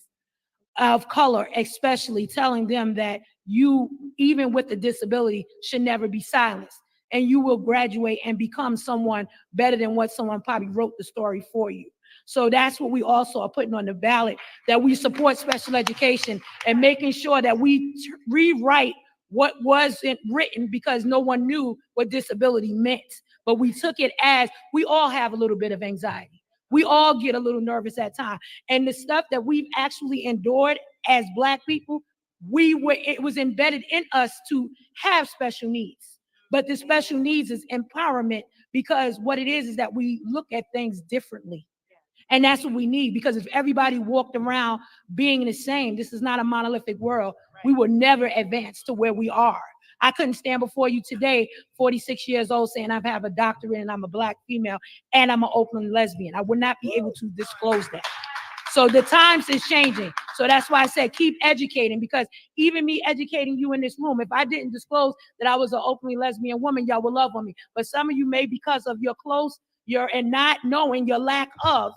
of color, especially telling them that you, even with the disability, should never be silenced. And you will graduate and become someone better than what someone probably wrote the story for you. So that's what we also are putting on the ballot, that we support special education and making sure that we rewrite what wasn't written because no one knew what disability meant. but we took it as we all have a little bit of anxiety. We all get a little nervous at times. And the stuff that we've actually endured as Black people, it was embedded in us to have special needs. But the special needs is empowerment, because what it is that we look at things differently. And that's what we need, because if everybody walked around being the same, this is not a monolithic world, we would never advance to where we are. I couldn't stand before you today, 46 years old, saying I have a doctorate and I'm a Black female and I'm an open lesbian. I would not be able to disclose that. So the times is changing. So that's why I said keep educating, because even me educating you in this room, if I didn't disclose that I was an openly lesbian woman, y'all would love on me. But some of you may, because of your and not knowing your lack of,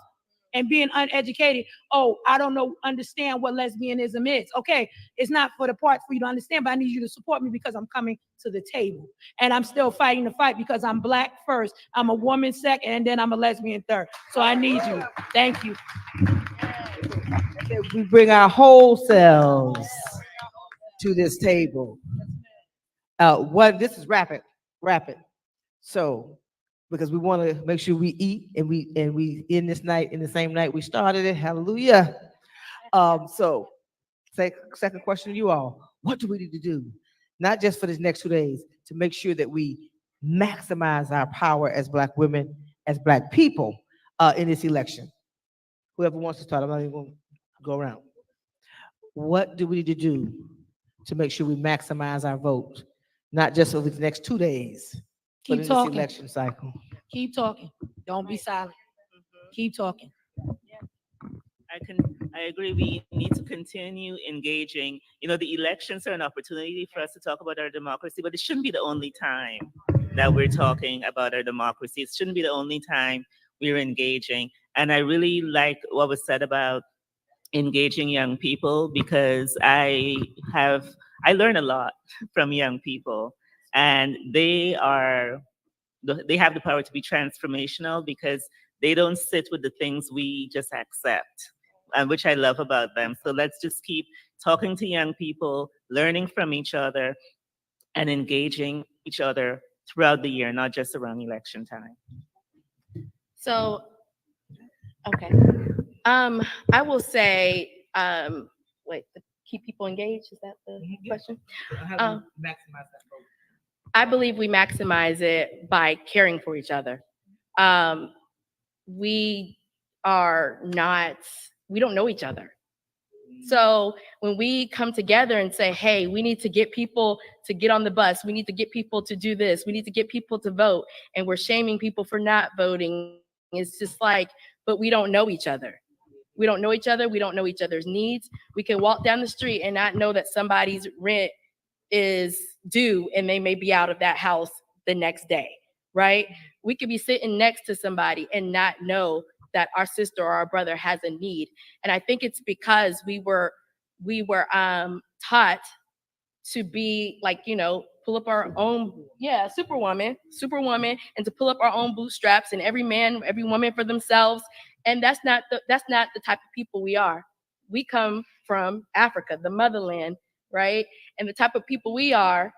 and being uneducated, oh, I don't understand what lesbianism is. Okay, it's not for the part for you to understand, but I need you to support me because I'm coming to the table. And I'm still fighting the fight because I'm Black first, I'm a woman second, and then I'm a lesbian third. So I need you. Thank you. We bring our whole selves to this table. This is rapid. So, because we want to make sure we eat and we in the same night we started it. Hallelujah. So, second question to you all: what do we need to do, not just for this next 2 days, to make sure that we maximize our power as Black women, as Black people, in this election? Whoever wants to start, I'm not even going to go around. What do we need to do to make sure we maximize our vote, not just over the next 2 days, but in this election cycle? Keep talking. Don't be silent. Keep talking. I agree. We need to continue engaging. You know, the elections are an opportunity for us to talk about our democracy, but it shouldn't be the only time that we're talking about our democracy. It shouldn't be the only time we're engaging. And I really like what was said about engaging young people, because I learn a lot from young people, and they have the power to be transformational because they don't sit with the things we just accept, and which I love about them. So let's just keep talking to young people, learning from each other, and engaging each other throughout the year, not just around election time. So, okay. I will say, keep people engaged. Is that the question? How do we maximize that vote? I believe we maximize it by caring for each other. We don't know each other. So when we come together and say, hey, we need to get people to get on the bus, we need to get people to do this, we need to get people to vote, and we're shaming people for not voting, it's just like, but we don't know each other. We don't know each other. We don't know each other's needs. We can walk down the street and not know that somebody's rent is due and they may be out of that house the next day, right? We could be sitting next to somebody and not know that our sister or our brother has a need. And I think it's because we were taught to be like, pull up our own, superwoman, and to pull up our own bootstraps, and every man, every woman for themselves. And that's not the type of people we are. We come from Africa, the motherland, right? And the type of people we are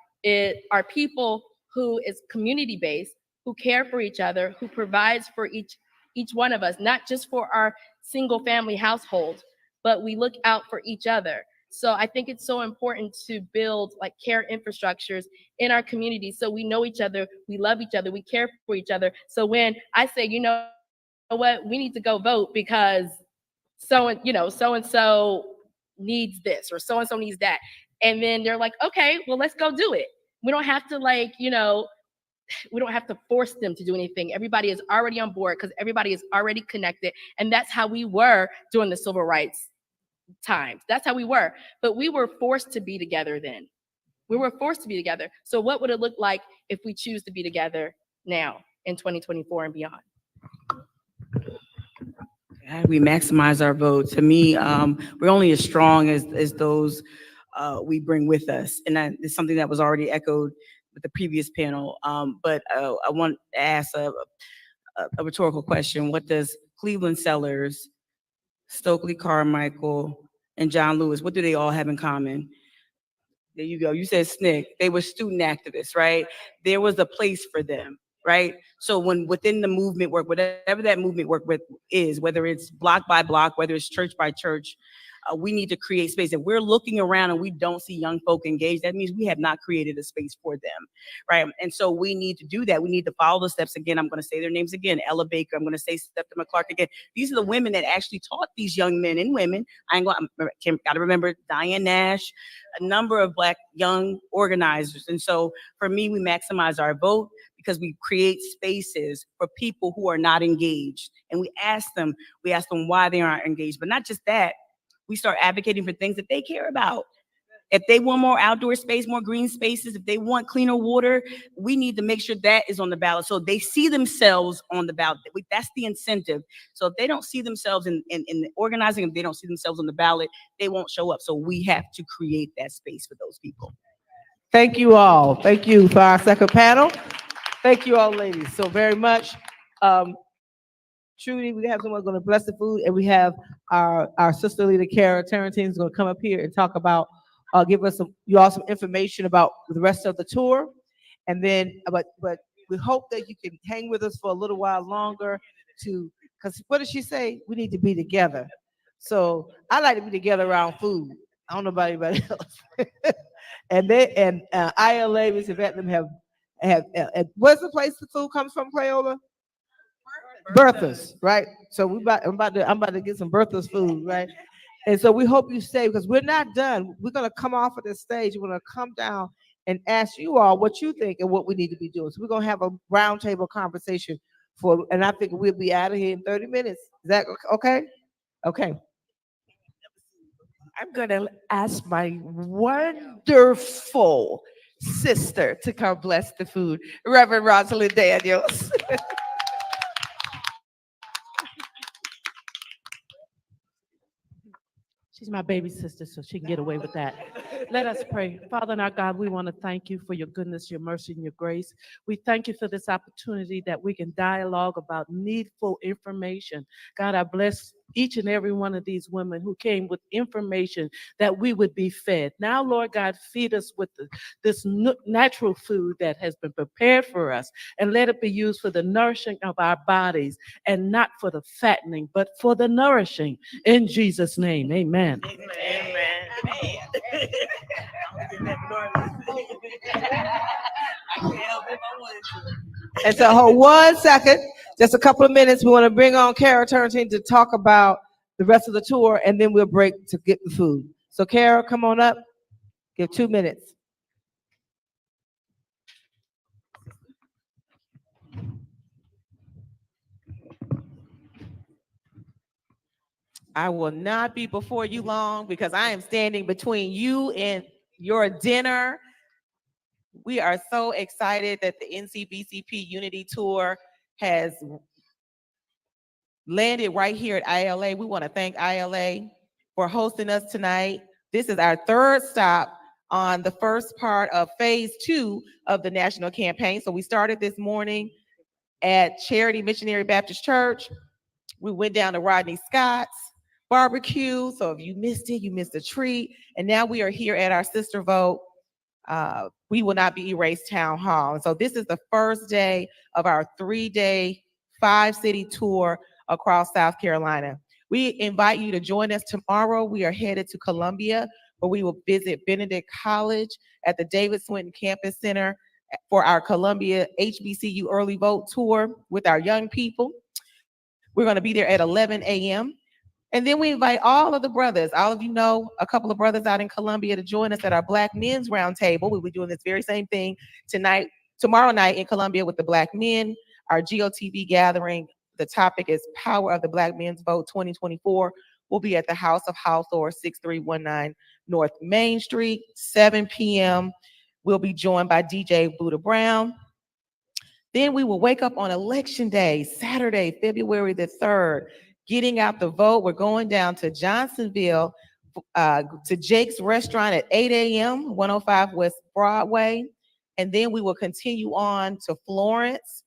people who is community-based, who care for each other, who provides for each one of us, not just for our single family household, but we look out for each other. So I think it's so important to build like care infrastructures in our community so we know each other, we love each other, we care for each other. So when I say, you know what, we need to go vote because so-and-so needs this or so-and-so needs that. And then they're like, okay, well, let's go do it. We don't have to we don't have to force them to do anything. Everybody is already on board because everybody is already connected. And that's how we were during the civil rights times. That's how we were. But we were forced to be together then. We were forced to be together. So what would it look like if we choose to be together now in 2024 and beyond? How do we maximize our vote? To me, we're only as strong as those we bring with us. And that is something that was already echoed with the previous panel. But I want to ask a rhetorical question. What does Cleveland Sellers, Stokely Carmichael, and John Lewis, what do they all have in common? There you go. You said SNCC. They were student activists, right? There was a place for them. right? So when within the movement work, whatever that movement work with is, whether it's block by block, whether it's church by church, we need to create space. If we're looking around and we don't see young folk engaged, that means we have not created a space for them, right? And so we need to do that. We need to follow the steps. Again, I'm going to say their names again. Ella Baker, I'm going to say Septima Clark again. These are the women that actually taught these young men and women. Got to remember Diane Nash, a number of Black young organizers. And so for me, we maximize our vote because we create spaces for people who are not engaged. And we ask them why they aren't engaged. But not just that, we start advocating for things that they care about. If they want more outdoor space, more green spaces, if they want cleaner water, we need to make sure that is on the ballot. So they see themselves on the ballot. That's the incentive. So if they don't see themselves in organizing, if they don't see themselves on the ballot, they won't show up. So we have to create that space for those people. Thank you all. Thank you for our second panel. Thank you all, ladies, so very much. Trudy, we have someone going to bless the food, and we have our sister leader, Kara Tarantine, is going to come up here and talk about, give us some information about the rest of the tour. And then, but we hope that you can hang with us for a little while longer because what did she say? We need to be together. So I like to be together around food. I don't know about anybody else. and ILA, Ms. Yvette, them have where's the place the food comes from, Crayola? Bertha's, right? So I'm about to get some Bertha's food, right? And so we hope you stay because we're not done. We're gonna come off of this stage. We're gonna come down and ask you all what you think and what we need to be doing. So we're gonna have a roundtable conversation and I think we'll be out of here in 30 minutes. Is that okay? Okay. I'm gonna ask my wonderful sister to come bless the food, Reverend Rosalind Daniels. She's my baby sister, so she can get away with that. Let us pray. Father and our God, we want to thank you for your goodness, your mercy, and your grace. We thank you for this opportunity that we can dialogue about needful information. God, I bless each and every one of these women who came with information that we would be fed. Now, Lord God, feed us with this natural food that has been prepared for us, and let it be used for the nourishing of our bodies and not for the fattening, but for the nourishing. In Jesus' name, amen. And so hold 1 second, just a couple of minutes. We want to bring on Kara Turntine to talk about the rest of the tour, and then we'll break to get the food. So Kara, come on up. Give 2 minutes. I will not be before you long because I am standing between you and your dinner. We are so excited that the NCBCP Unity Tour has landed right here at ILA. We want to thank ILA for hosting us tonight. This is our third stop on the first part of phase 2 of the national campaign. So we started this morning at Charity Missionary Baptist Church. We went down to Rodney Scott's barbecue. So if you missed it, you missed a treat. And now we are here at our sister vote. We will not be erased Townhall. And so this is the first day of our 3-day, 5-city tour across South Carolina. We invite you to join us tomorrow. We are headed to Columbia, where we will visit Benedict College at the David Swinton Campus Center for our Columbia HBCU early vote tour with our young people. We're going to be there at 11 a.m. And then we invite all of the brothers, all of you know a couple of brothers out in Columbia, to join us at our Black Men's Roundtable. We'll be doing this very same thing tomorrow night in Columbia with the Black men. Our GOTV gathering, the topic is Power of the Black Men's Vote 2024. We'll be at the House of Hawthorne, 6319 North Main Street, 7 p.m. We'll be joined by DJ Buddha Brown. Then we will wake up on Election Day, Saturday, February the 3rd, getting out the vote. We're going down to Johnsonville, to Jake's Restaurant at 8 a.m., 105 West Broadway. And then we will continue on to Florence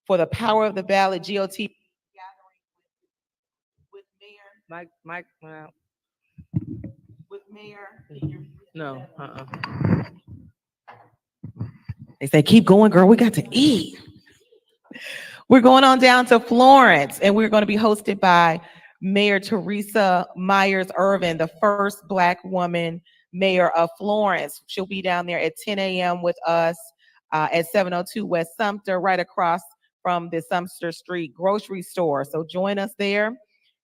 for the Power of the Ballot GOT gathering with Mayor. Mike, with Mayor. no, They say, keep going, girl. We got to eat. We're going on down to Florence, and we're going to be hosted by Mayor Teresa Myers Irvin, the first Black woman mayor of Florence. She'll be down there at 10 a.m. with us at 702 West Sumter, right across from the Sumter Street grocery store. So join us there.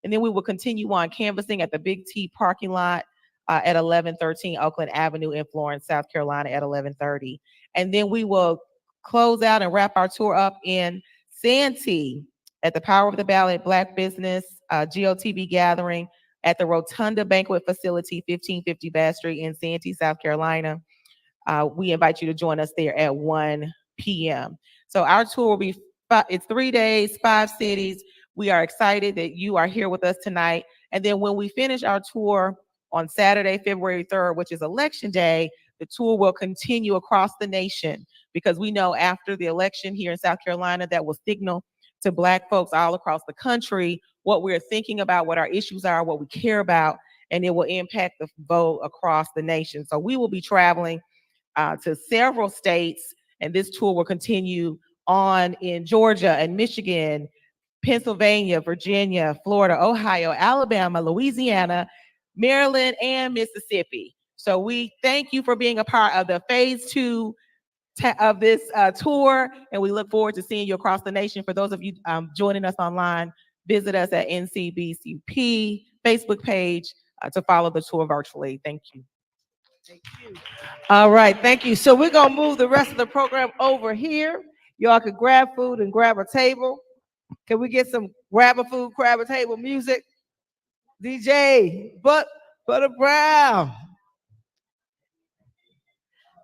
And then we will continue on canvassing at the Big T parking lot at 1113 Oakland Avenue in Florence, South Carolina at 1130. And then we will close out and wrap our tour up in Santee at the Power of the Ballot Black Business GOTV gathering at the Rotunda Banquet Facility, 1550 Bass Street in Santee, South Carolina. We invite you to join us there at 1 p.m. So our tour will be, it's 3 days, 5 cities. We are excited that you are here with us tonight. And then when we finish our tour on Saturday, February 3rd, which is Election Day, the tour will continue across the nation, because we know after the election here in South Carolina, that will signal to Black folks all across the country what we're thinking about, what our issues are, what we care about, and it will impact the vote across the nation. So we will be traveling to several states, and this tour will continue on in Georgia and Michigan, Pennsylvania, Virginia, Florida, Ohio, Alabama, Louisiana, Maryland, and Mississippi. So we thank you for being a part of the phase 2 of this tour, and we look forward to seeing you across the nation. For those of you joining us online, visit us at NCBCP Facebook page to follow the tour virtually. Thank you. All right, thank you. So we're gonna move the rest of the program over here. Y'all can grab food and grab a table. Can we get some grab a food, grab a table music? DJ Butter Brown.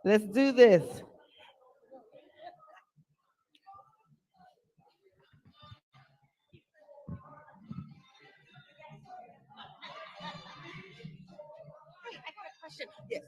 Let's do this. Yes.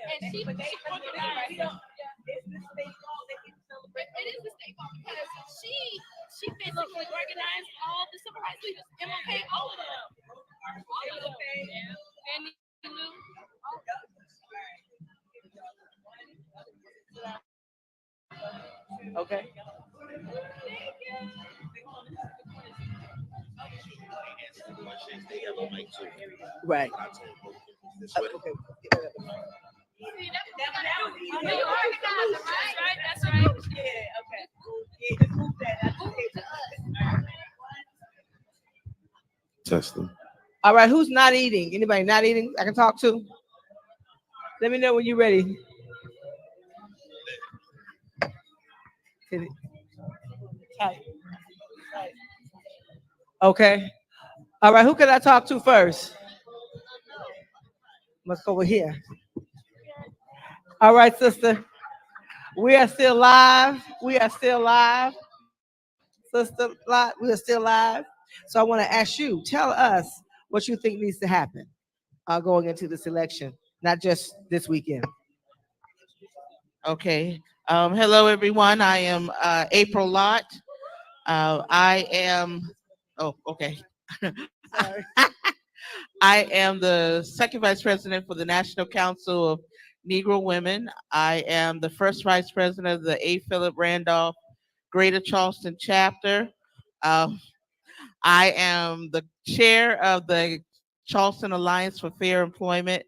And she it is the state ball because she physically organized all the civil rights leaders, MLK, all of them. All of them. Fannie Lou. Okay. Right. Okay. See, that's what we gotta do. You organize them, right? That's right. Yeah, okay. Yeah, just move that. Move it to us. Test them. All right, who's not eating? Anybody not eating I can talk to? Let me know when you're ready. Okay. All right, who can I talk to first? Let's go over here. All right, sister. We are still live. We are still live. Sister, we are still live. So I want to ask you, tell us what you think needs to happen going into this election, not just this weekend. Okay. Hello, everyone. I am April Lott. I am, oh, okay. I am the second vice president for the National Council of Negro Women. I am the first vice president of the A. Philip Randolph Greater Charleston chapter. I am the chair of the Charleston Alliance for Fair Employment,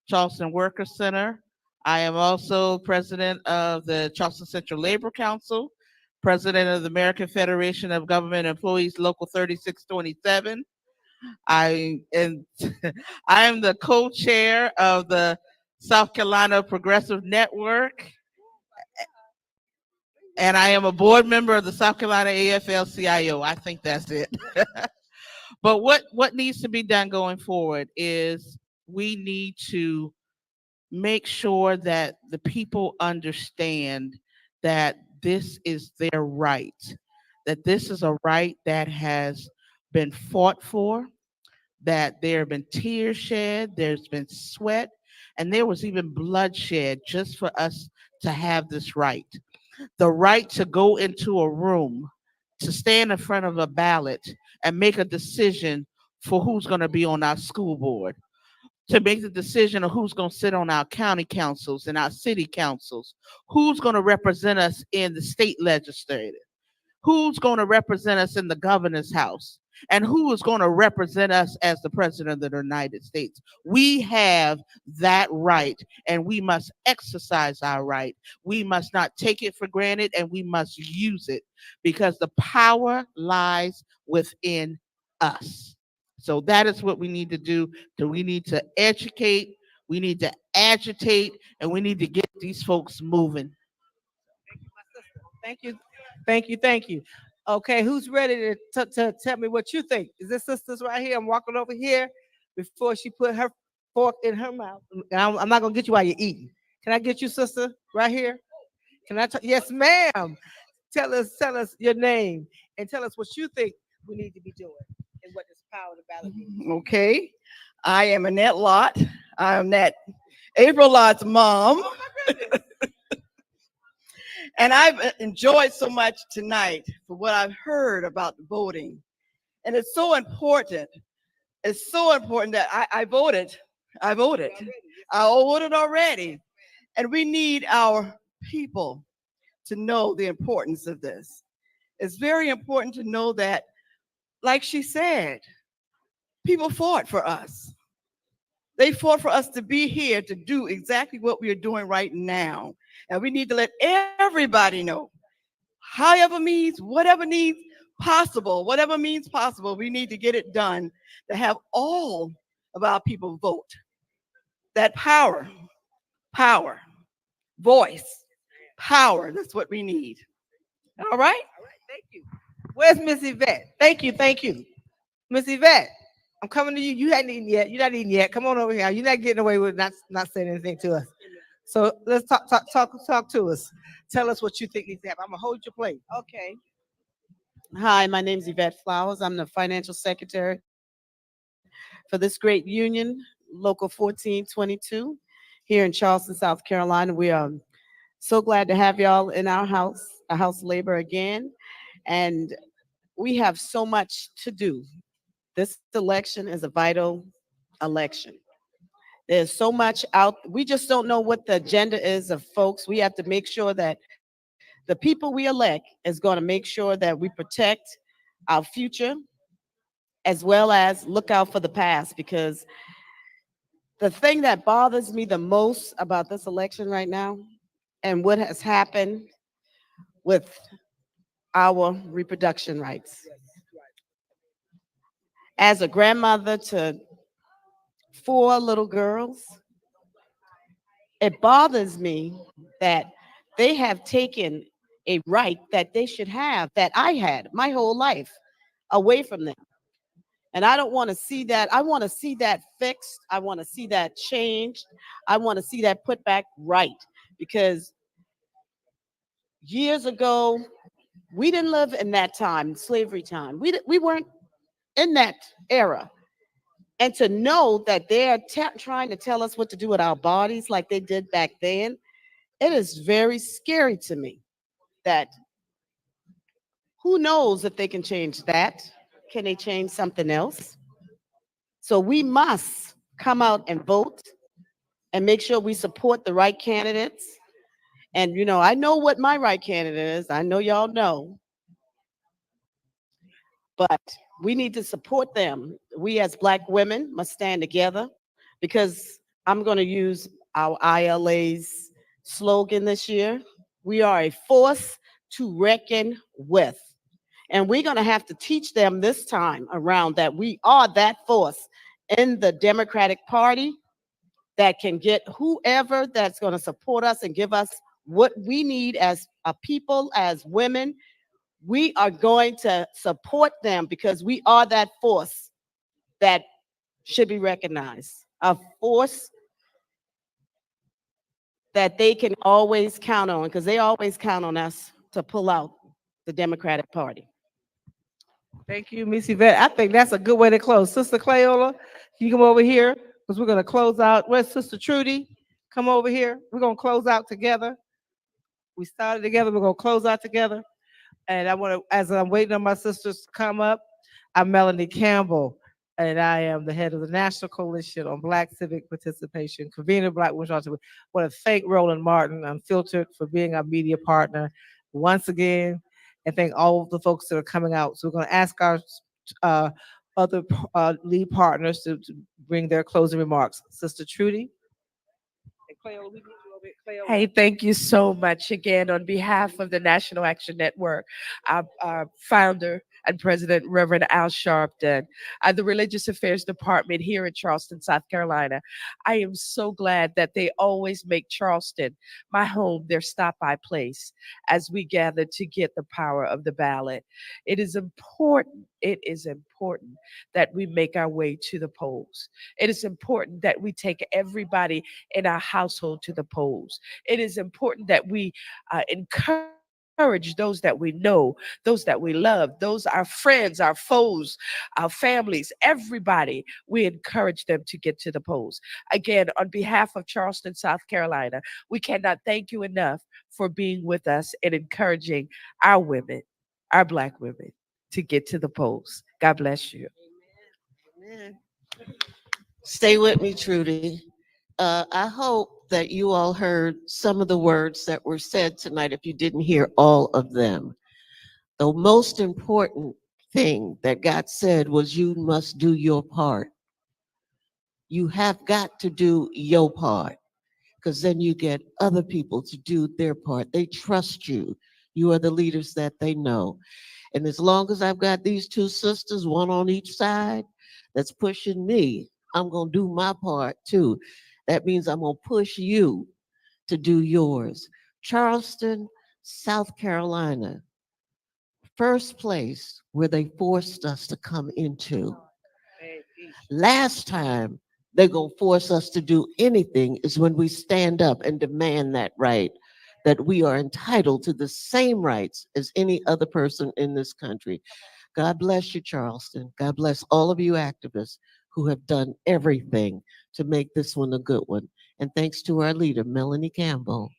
Charleston Worker Center. I am also president of the Charleston Central Labor Council, president of the American Federation of Government Employees Local 3627. I am the co-chair of the South Carolina Progressive Network, and I am a board member of the South Carolina AFL-CIO. I think that's it. But what needs to be done going forward is we need to make sure that the people understand that this is their right, that this is a right that has been fought for, that there have been tears shed, there's been sweat, and there was even bloodshed just for us to have this right. The right to go into a room, to stand in front of a ballot and make a decision for who's going to be on our school board, to make the decision of who's going to sit on our county councils and our city councils, who's going to represent us in the state legislature, who's going to represent us in the governor's house, and who is going to represent us as the president of the United States. We have that right, and we must exercise our right. We must not take it for granted, and we must use it, because the power lies within us. So that is what we need to do. We need to educate, we need to agitate, and we need to get these folks moving. Thank you. Thank you. Thank you. Okay, who's ready to tell me what you think? Is this sisters right here? I'm walking over here before she put her fork in her mouth. And I'm not gonna get you while you're eating. Can I get you, sister, right here? Can I? Yes, ma'am. Tell us your name and tell us what you think we need to be doing and what this power of the ballot means. Okay, I am Annette Lott. I am that April Lott's mom. And I've enjoyed so much tonight for what I've heard about the voting. And it's so important. It's so important that I voted. I voted. I voted already. And we need our people to know the importance of this. It's very important to know that, like she said, people fought for us. They fought for us to be here to do exactly what we are doing right now. And we need to let everybody know, however means, whatever needs possible, whatever means possible, we need to get it done to have all of our people vote. That power, voice, power, that's what we need. All right? Thank you. Where's Miss Yvette? Thank you. Thank you. Miss Yvette, I'm coming to you. You hadn't eaten yet. You're not eating yet. Come on over here. You're not getting away with not saying anything to us. So let's talk to us. Tell us what you think needs to happen. I'm gonna hold your plate. Okay. Hi, my name is Yvette Flowers. I'm the financial secretary for this great union, Local 1422, here in Charleston, South Carolina. We are so glad to have y'all in our house of labor again. And we have so much to do. This election is a vital election. There's so much out. We just don't know what the agenda is of folks. We have to make sure that the people we elect is going to make sure that we protect our future as well as look out for the past, because the thing that bothers me the most about this election right now and what has happened with our reproduction rights. As a grandmother to 4 little girls, it bothers me that they have taken a right that they should have, that I had my whole life, away from them. And I don't want to see that. I want to see that fixed. I want to see that changed. I want to see that put back right. Because years ago, we didn't live in that time, slavery time. We weren't in that era. And to know that they're trying to tell us what to do with our bodies like they did back then, it is very scary to me. That who knows if they can change that? Can they change something else? So we must come out and vote and make sure we support the right candidates. And I know what my right candidate is. I know y'all know. But we need to support them. We as Black women must stand together, because I'm going to use our ILA's slogan this year. We are a force to reckon with. And we're going to have to teach them this time around that we are that force in the Democratic Party that can get whoever that's going to support us and give us what we need as a people, as women. We are going to support them because we are that force that should be recognized. A force that they can always count on, because they always count on us to pull out the Democratic Party. Thank you, Miss Yvette. I think that's a good way to close. Sister Cleola, can you come over here? Because we're gonna close out. Where's Sister Trudy? Come over here. We're gonna close out together. We started together, we're gonna close out together. And I want to, as I'm waiting on my sisters to come up, I'm Melanie Campbell, and I am the head of the National Coalition on Black Civic Participation, convener of Black Women's Rights. I want to thank Roland Martin Unfiltered for being our media partner once again, and thank all of the folks that are coming out. So we're going to ask our uh, other lead partners to bring their closing remarks. Sister Trudy. Hey, thank you so much again on behalf of the National Action Network, our founder and president, Reverend Al Sharpton, the Religious Affairs Department here in Charleston, South Carolina. I am so glad that they always make Charleston, my home, their stop-by place as we gather to get the power of the ballot. It is important that we make our way to the polls. It is important that we take everybody in our household to the polls. It is important that we encourage those that we know, those that we love, those our friends, our foes, our families, everybody, we encourage them to get to the polls. Again, on behalf of Charleston, South Carolina, we cannot thank you enough for being with us and encouraging our women, our Black women, to get to the polls. God bless you. Stay with me, Trudy. I hope that you all heard some of the words that were said tonight if you didn't hear all of them. The most important thing that God said was you must do your part. You have got to do your part, because then you get other people to do their part. They trust you. You are the leaders that they know. And as long as I've got these two sisters, one on each side, that's pushing me, I'm going to do my part too. That means I'm going to push you to do yours. Charleston, South Carolina, first place where they forced us to come into. Last time they're going to force us to do anything is when we stand up and demand that right, that we are entitled to the same rights as any other person in this country. God bless you, Charleston. God bless all of you activists who have done everything to make this one a good one. And thanks to our leader, Melanie Campbell,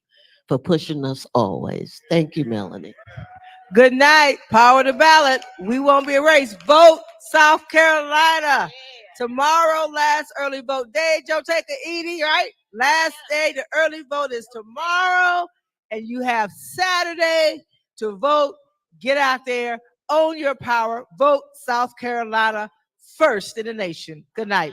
for pushing us always. Thank you, Melanie. Good night. Power the ballot. We won't be erased. Vote South Carolina. Tomorrow, last early vote day. Joe, take a Edie, right? Last day, the early vote is tomorrow. And you have Saturday to vote. Get out there. Own your power. Vote South Carolina first in the nation. Good night.